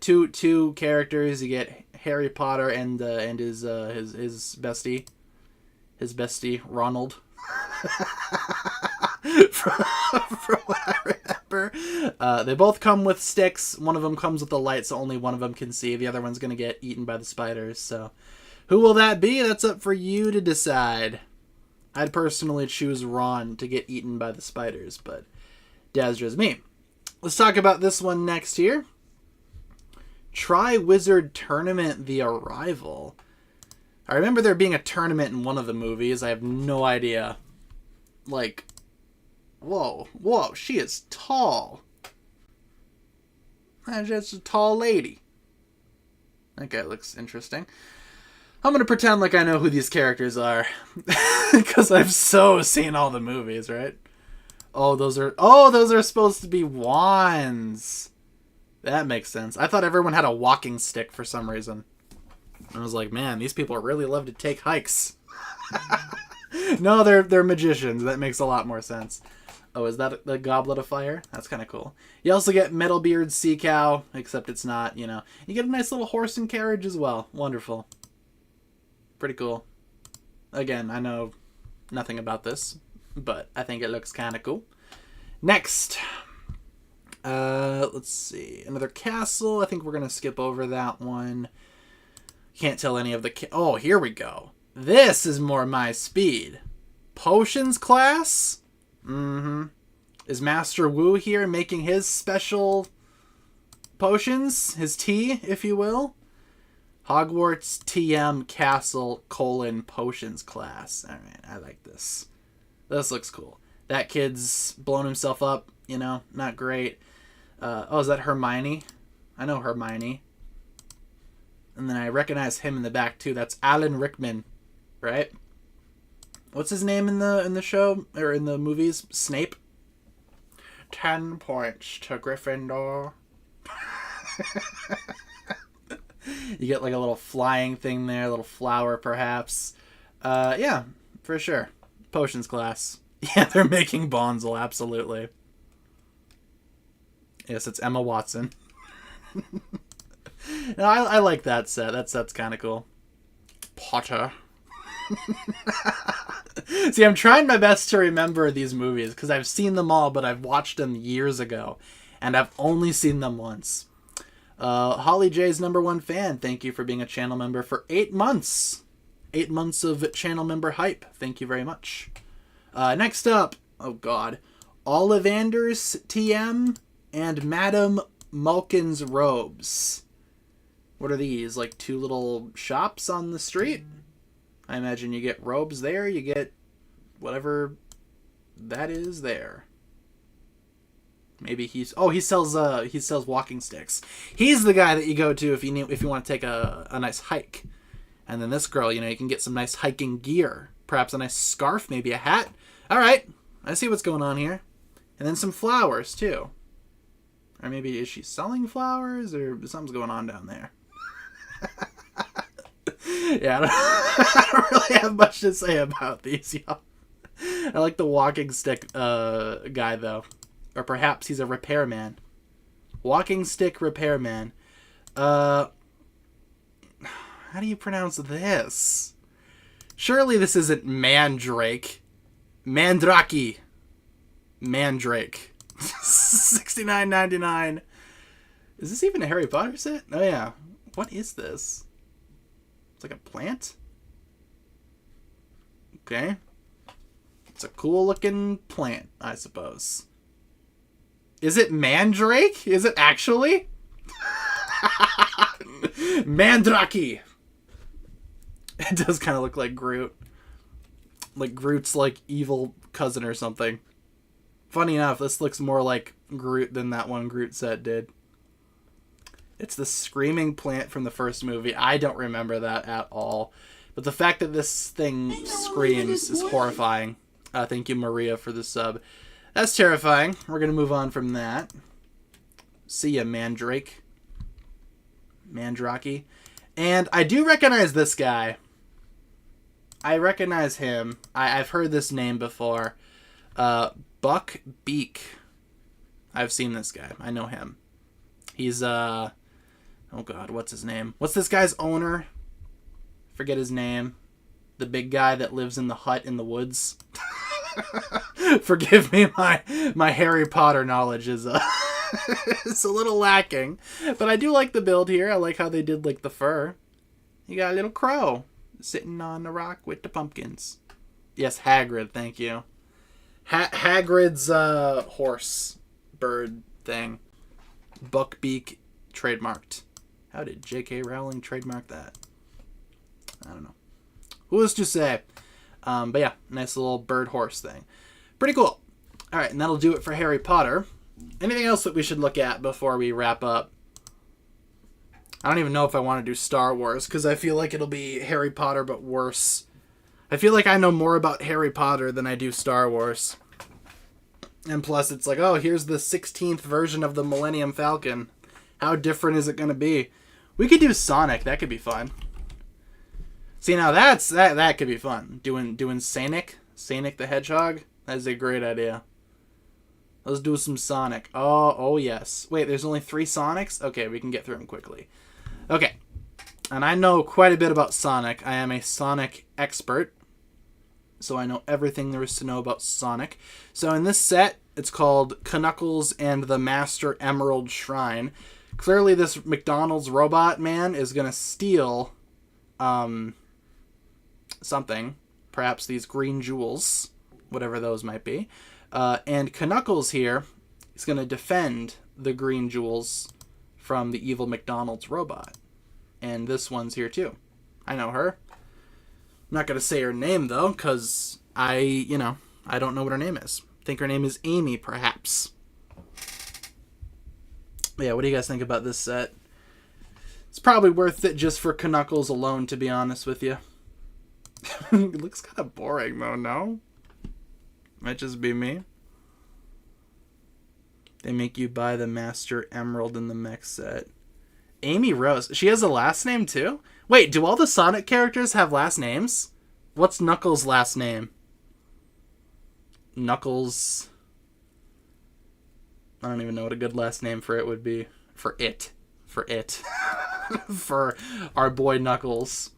S1: two characters. You get Harry Potter and his bestie. His bestie, Ronald. from what I remember. They both come with sticks. One of them comes with a light, so only one of them can see. The other one's going to get eaten by the spiders. So who will that be? That's up for you to decide. I'd personally choose Ron to get eaten by the spiders, but that's just me. Let's talk about this one next here. Tri-Wizard Tournament: The Arrival. I remember there being a tournament in one of the movies. I have no idea. Like, whoa, she is tall. That's just a tall lady. That guy looks interesting. I'm going to pretend like I know who these characters are. Because I've so seen all the movies, right? Oh, those are supposed to be wands. That makes sense. I thought everyone had a walking stick for some reason. I was like, man, these people really love to take hikes. No, they're magicians. That makes a lot more sense. Oh, is that the Goblet of Fire? That's kind of cool. You also get Metalbeard's Sea Cow, except it's not, you know. You get a nice little horse and carriage as well. Wonderful. Pretty cool. Again, I know nothing about this, but I think it looks kind of cool. Next. Let's see. Another castle. I think we're going to skip over that one. Can't tell any of the... Oh, here we go. This is more my speed. Potions class? Mm-hmm. Is Master Wu here making his special potions? His tea, if you will? Hogwarts TM Castle : Potions class. Alright, I like this. This looks cool. That kid's blown himself up, you know, not great. Oh, is that Hermione? I know Hermione. And then I recognize him in the back too. That's Alan Rickman, right? What's his name in the show or in the movies? Snape. 10 points to Gryffindor. You get like a little flying thing there, a little flower perhaps. Yeah, for sure. Potions class. Yeah, they're making Bonzel, absolutely. Yes, it's Emma Watson. No, I like that set. That set's kind of cool. Potter. See, I'm trying my best to remember these movies because I've seen them all, but I've watched them years ago, and I've only seen them once. Holly J's #1 fan, thank you for being a channel member for 8 months. 8 months of channel member hype. Thank you very much. Next up, oh god, Ollivander's TM and Madame Malkin's robes. What are these? Like 2 little shops on the street? I imagine you get robes there. You get whatever that is there. Maybe he sells walking sticks. He's the guy that you go to if you want to take a nice hike. And then this girl, you can get some nice hiking gear. Perhaps a nice scarf, maybe a hat. All right, I see what's going on here. And then some flowers, too. Or maybe is she selling flowers? Or something's going on down there. Yeah, I don't really have much to say about these, y'all. I like the walking stick guy, though. Or perhaps he's a repairman. Walking stick repairman. How do you pronounce this? Surely this isn't Mandrake. Mandrake. Mandrake. $69.99. Is this even a Harry Potter set? Oh yeah. What is this? It's like a plant? Okay. It's a cool looking plant, I suppose. Is it Mandrake? Is it actually? Mandrake. It does kind of look like Groot. Like Groot's like evil cousin or something. Funny enough, this looks more like Groot than that one Groot set did. It's the screaming plant from the first movie. I don't remember that at all. But the fact that this thing screams is horrifying. Thank you, Maria, for the sub. That's terrifying. We're going to move on from that. See ya, Mandrake. Mandrake. And I do recognize this guy. I recognize him. I've heard this name before. Buck Beak. I've seen this guy. I know him. He's, oh god, what's his name? What's this guy's owner? Forget his name. The big guy that lives in the hut in the woods. Forgive me, my Harry Potter knowledge is it's a little lacking. But I do like the build here. I like how they did like the fur. You got a little crow sitting on the rock with the pumpkins. Yes, Hagrid, thank you. Hagrid's horse bird thing. Buckbeak trademarked. How did J.K. Rowling trademark that? I don't know. Who is to say? But yeah, nice little bird horse thing. Pretty cool. All right, and that'll do it for Harry Potter. Anything else that we should look at before we wrap up? I don't even know if I want to do Star Wars, because I feel like it'll be Harry Potter, but worse. I feel like I know more about Harry Potter than I do Star Wars. And plus, it's like, oh, here's the 16th version of the Millennium Falcon. How different is it going to be? We could do Sonic. That could be fun. See, now that could be fun. Doing Sonic the Hedgehog. That is a great idea. Let's do some Sonic. Oh yes. Wait, there's only 3 Sonics? Okay, we can get through them quickly. Okay. And I know quite a bit about Sonic. I am a Sonic expert. So I know everything there is to know about Sonic. So in this set, it's called Knuckles and the Master Emerald Shrine. Clearly this McDonald's robot man is going to steal something. Perhaps these green jewels. Whatever those might be. And Knuckles here is going to defend the green jewels from the evil McDonald's robot. And this one's here too. I know her. I'm not going to say her name though, because I don't know what her name is. I think her name is Amy, perhaps. But yeah, what do you guys think about this set? It's probably worth it just for Knuckles alone, to be honest with you. It looks kind of boring though, no? Might just be me. They make you buy the Master Emerald in the mech set. Amy Rose. She has a last name too? Wait, do all the Sonic characters have last names? What's Knuckles' last name? Knuckles... I don't even know what a good last name for it would be. For it. For our boy Knuckles.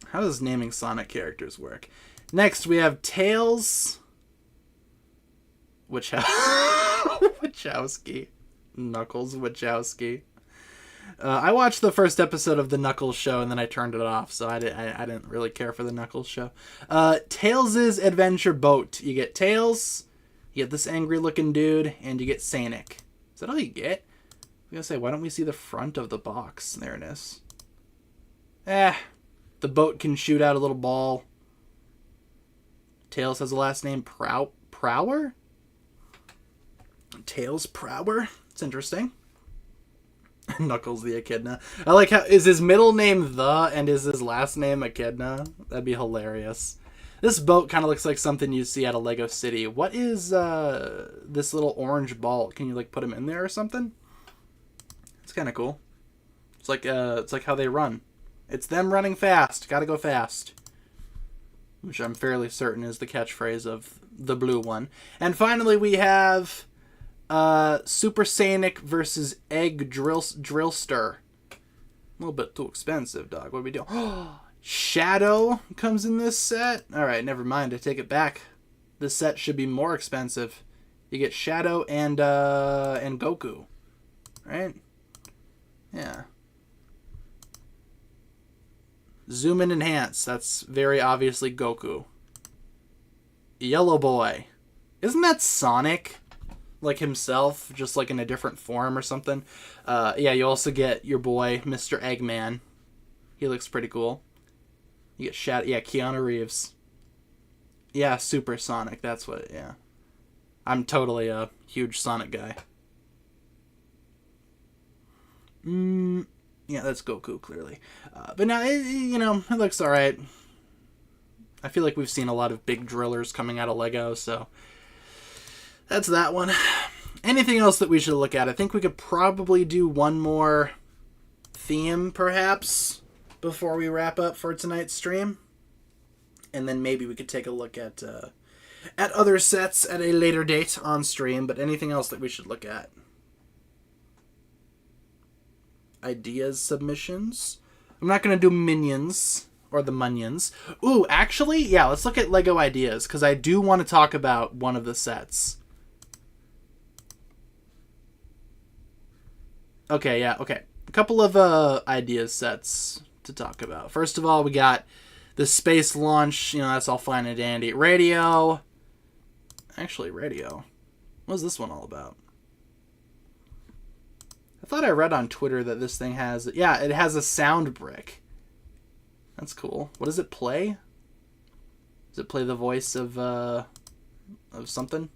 S1: How does naming Sonic characters work? Next, we have Tails... Wachowski. Knuckles Wachowski. I watched the first episode of the Knuckles show and then I turned it off, so I didn't really care for the Knuckles show. Tails' Adventure Boat. You get Tails, you get this angry-looking dude, and you get Sonic. Is that all you get? I was gonna say, why don't we see the front of the box? There it is. The boat can shoot out a little ball. Tails has a last name Prower? Tails Prower? It's interesting. Knuckles the Echidna. I like how, is his middle name The and is his last name Echidna? That'd be hilarious. This boat kind of looks like something you see at a Lego City. What is this little orange ball? Can you like put him in there or something? It's kind of cool. It's like how they run. It's them running fast. Gotta go fast. Which I'm fairly certain is the catchphrase of the blue one. And finally we have Super Saiyan versus Egg Drillster. A little bit too expensive, dog. What are we doing? Shadow comes in this set? Alright, never mind. I take it back. This set should be more expensive. You get Shadow and Goku. Right? Yeah. Zoom and enhance. That's very obviously Goku. Yellow Boy. Isn't that Sonic? Like himself, just like in a different form or something. Yeah, you also get your boy, Mr. Eggman. He looks pretty cool. You get Keanu Reeves. Yeah, Super Sonic. That's what, yeah. I'm totally a huge Sonic guy. Yeah, that's Goku, clearly. But now, it looks alright. I feel like we've seen a lot of big drillers coming out of Lego, so that's that one. Anything else that we should look at? I think we could probably do one more theme, perhaps, before we wrap up for tonight's stream. And then maybe we could take a look at other sets at a later date on stream. But anything else that we should look at? Ideas, submissions. I'm not going to do Minions or the Munions. Ooh, actually, yeah, let's look at Lego ideas, because I do want to talk about one of the sets. Okay, yeah, okay. A couple of ideas sets to talk about. First of all, we got the space launch. That's all fine and dandy. Radio. Actually, radio. What's this one all about? I thought I read on Twitter that this thing has... Yeah, it has a sound brick. That's cool. What does it play? Does it play the voice of something?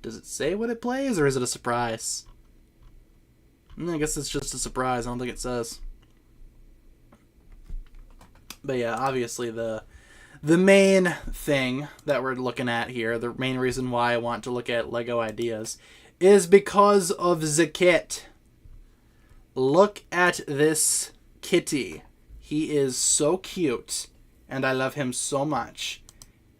S1: Does it say what it plays, or is it a surprise? I guess it's just a surprise. I don't think it says. But yeah, obviously the main thing that we're looking at here, the main reason why I want to look at Lego ideas, is because of the kit. Look at this kitty. He is so cute, and I love him so much.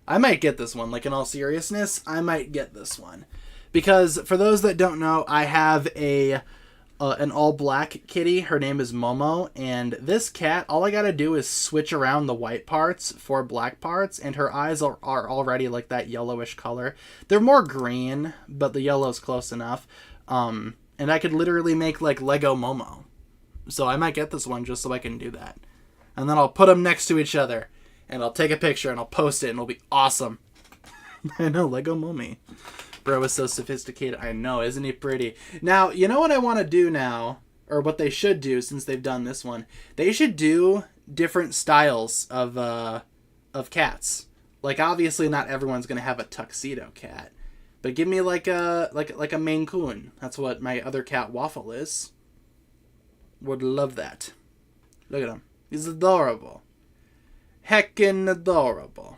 S1: I might get this one. Like, in all seriousness, I might get this one. Because, for those that don't know, I have an all-black kitty. Her name is Momo. And this cat, all I gotta do is switch around the white parts for black parts. And her eyes are already like that yellowish color. They're more green, but the yellow's close enough. And I could literally make, like, Lego Momo. So I might get this one just so I can do that. And then I'll put them next to each other. And I'll take a picture and I'll post it and it'll be awesome. I know, Lego Mommy. Bro is so sophisticated. I know, isn't he pretty? Now, you know what I want to do now? Or what they should do since they've done this one? They should do different styles of cats. Like, obviously not everyone's going to have a tuxedo cat. But give me like a Maine Coon. That's what my other cat Waffle is. Would love that. Look at him. He's adorable. Heckin' adorable.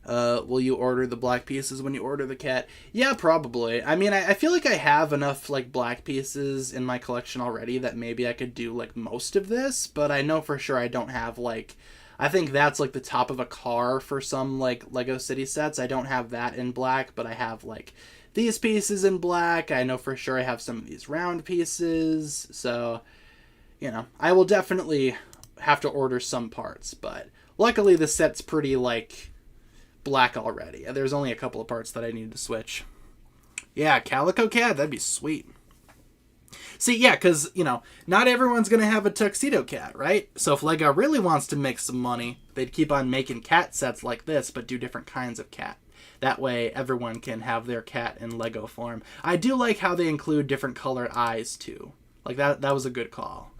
S1: Will you order the black pieces when you order the cat? Yeah, probably. I mean, I feel like I have enough, like, black pieces in my collection already that maybe I could do, like, most of this, but I know for sure I don't have, like... I think that's, like, the top of a car for some, like, Lego City sets. I don't have that in black, but I have, like, these pieces in black. I know for sure I have some of these round pieces, so, I will definitely have to order some parts, but luckily the set's pretty, like, black already. There's only a couple of parts that I need to switch. Yeah, Calico Cat, that'd be sweet. See, yeah, because, not everyone's going to have a tuxedo cat, right? So if Lego really wants to make some money, they'd keep on making cat sets like this, but do different kinds of cat. That way, everyone can have their cat in Lego form. I do like how they include different colored eyes, too. Like, that was a good call.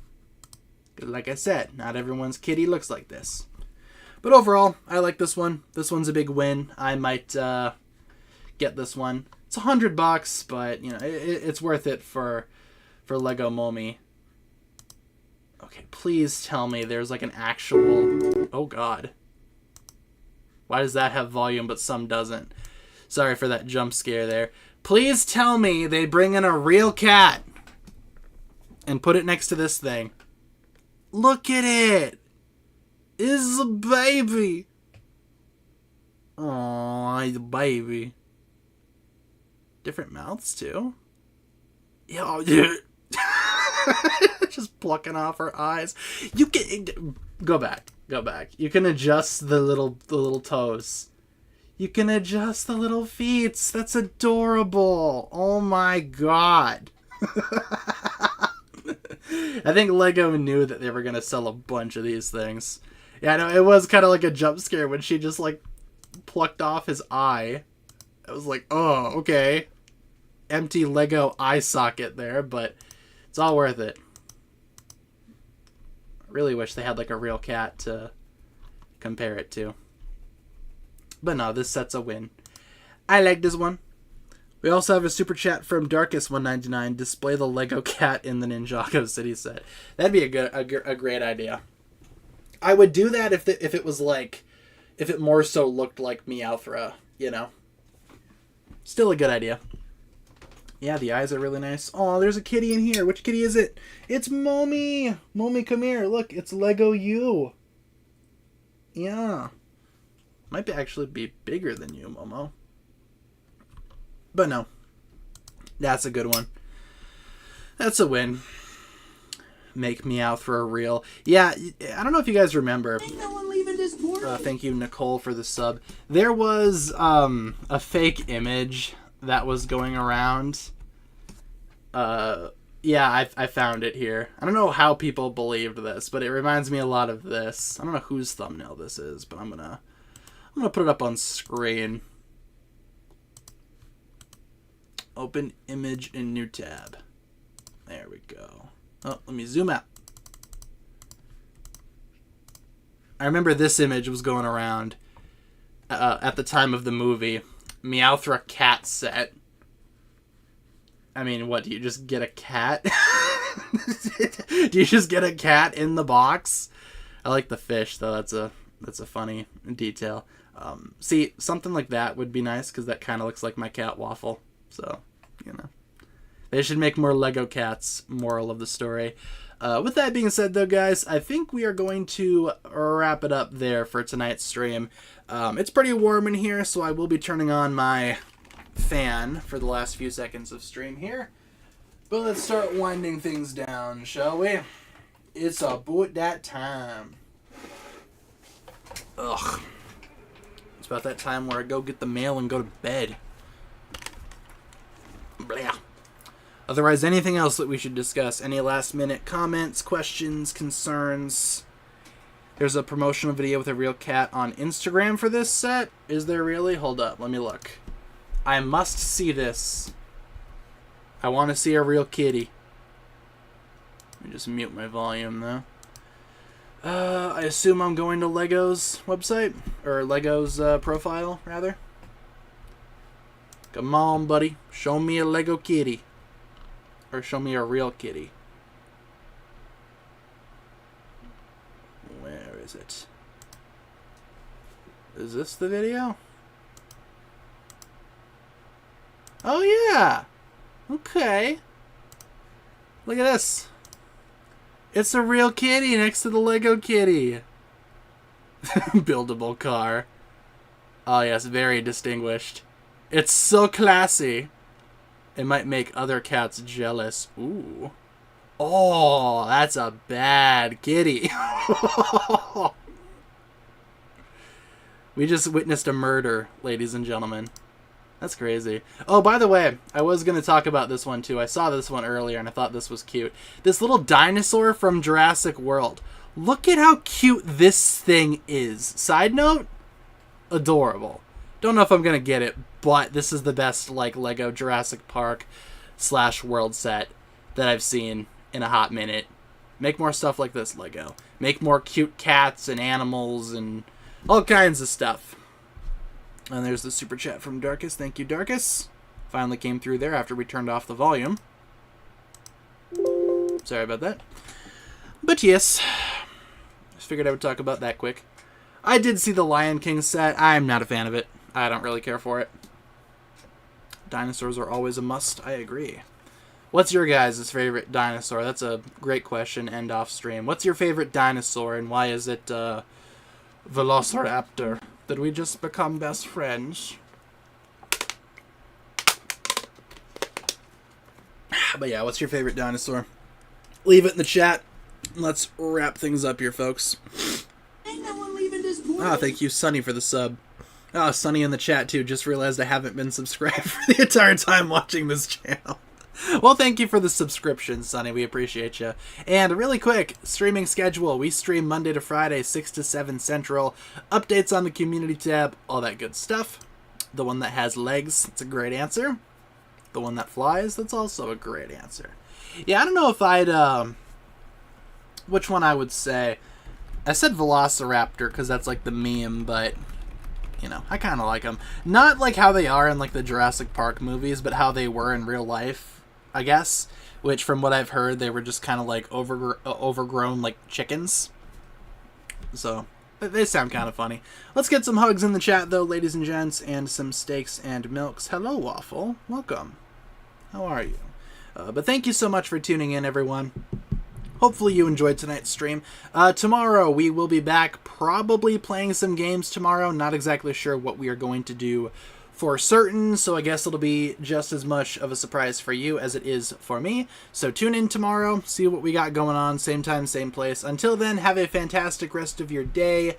S1: Like I said, not everyone's kitty looks like this. But overall, I like this one. This one's a big win. I might get this one. It's $100, but you know it's worth it for Lego Mommy. Okay, please tell me there's like an actual... Oh god. Why does that have volume but some doesn't? Sorry for that jump scare there. Please tell me they bring in a real cat and put it next to this thing. Look at it. It's a baby. Oh, it's a baby. Different mouths too. Yo, dude. Just plucking off her eyes. You can go back. You can adjust the little toes. You can adjust the little feet. That's adorable. Oh my god. I think Lego knew that they were gonna sell a bunch of these things. Yeah, I know, it was kind of like a jump scare when she just like plucked off his eye. I was like, oh, okay. Empty Lego eye socket there, but it's all worth it. I really wish they had like a real cat to compare it to. But no, this set's a win. I like this one. We also have a super chat from Darkest199. Display the Lego cat in the Ninjago City set. That'd be a great idea. I would do that if it was like, if it more so looked like Meowthra, you know. Still a good idea. Yeah, the eyes are really nice. Oh, there's a kitty in here. Which kitty is it? It's Mommy. Mommy, come here. Look, it's Lego you. Yeah. Might actually be bigger than you, Momo. But no. That's a good one. That's a win. Make Meowthra real. Yeah, I don't know if you guys remember.
S2: Ain't no one leaving this portal.
S1: Thank you, Nicole, for the sub. There was a fake image that was going around. Yeah, I found it here. I don't know how people believed this, but it reminds me a lot of this. I don't know whose thumbnail this is, but I'm gonna put it up on screen. Open image in new tab. There we go. Oh, let me zoom out. I remember this image was going around at the time of the movie. Meowthra cat set. I mean, what, do you just get a cat? Do you just get a cat in the box? I like the fish, though. That's a funny detail. See, something like that would be nice, because that kind of looks like my cat Waffle. So, you know. They should make more Lego cats, moral of the story. With that being said, though, guys, I think we are going to wrap it up there for tonight's stream. It's pretty warm in here, so I will be turning on my fan for the last few seconds of stream here. But let's start winding things down, shall we? It's about that time. Ugh. It's about that time where I go get the mail and go to bed. Blah. Otherwise, anything else that we should discuss? Any last-minute comments, questions, concerns? There's a promotional video with a real cat on Instagram for this set. Is there really? Hold up, let me look. I must see this. I want to see a real kitty. Let me just mute my volume, though. I assume I'm going to Lego's website? Or Lego's profile, rather. Come on, buddy. Show me a Lego kitty. Or show me a real kitty. Where is it? Is this the video? Oh, yeah. Okay. Look at this. It's a real kitty next to the Lego kitty. Buildable car. Oh, yes. Very distinguished. It's so classy. It might make other cats jealous. Ooh. Oh, that's a bad kitty. We just witnessed a murder, ladies and gentlemen. That's crazy. Oh, by the way, I was going to talk about this one, too. I saw this one earlier, and I thought this was cute. This little dinosaur from Jurassic World. Look at how cute this thing is. Side note, adorable. Don't know if I'm going to get it, but this is the best, like, Lego Jurassic Park / World set that I've seen in a hot minute. Make more stuff like this, Lego. Make more cute cats and animals and All kinds of stuff. And there's the super chat from Darkus. Thank you, Darkus. Finally came through there after we turned off the volume. Sorry about that. But yes, just figured I would talk about that quick. I did see the Lion King set. I'm not a fan of it. I don't really care for it. Dinosaurs are always a must. I agree. What's your guys' favorite dinosaur? That's a great question. End off stream. What's your favorite dinosaur, and why is it Velociraptor? Did we just become best friends? But yeah, what's your favorite dinosaur? Leave it in the chat. Let's wrap things up here, folks.
S2: Ain't no one leaving this point.
S1: Oh, thank you, Sunny, for the sub. Oh, Sunny in the chat, too. Just realized I haven't been subscribed for the entire time watching this channel. Well, thank you for the subscription, Sunny. We appreciate you. And really quick, streaming schedule. We stream Monday to Friday, 6 to 7 Central. Updates on the community tab, all that good stuff. The one that has legs, that's a great answer. The one that flies, that's also a great answer. Yeah, I don't know if I'd, which one I would say. I said Velociraptor because that's like the meme, but, you know, I kind of like them. Not like how they are in like the Jurassic Park movies, but how they were in real life, I guess. Which, from what I've heard, they were just kind of like overgrown like chickens. So, they sound kind of funny. Let's get some hugs in the chat, though, ladies and gents, and some steaks and milks. Hello, Waffle. Welcome. How are you? But thank you so much for tuning in, everyone. Hopefully you enjoyed tonight's stream. Tomorrow we will be back, probably playing some games tomorrow. Not exactly sure what we are going to do for certain, so I guess it'll be just as much of a surprise for you as it is for me. So tune in tomorrow, see what we got going on, same time, same place. Until then, have a fantastic rest of your day,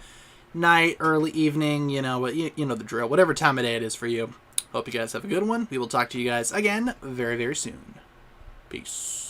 S1: night, early evening, you know the drill, whatever time of day it is for you. Hope you guys have a good one. We will talk to you guys again very, very soon. Peace.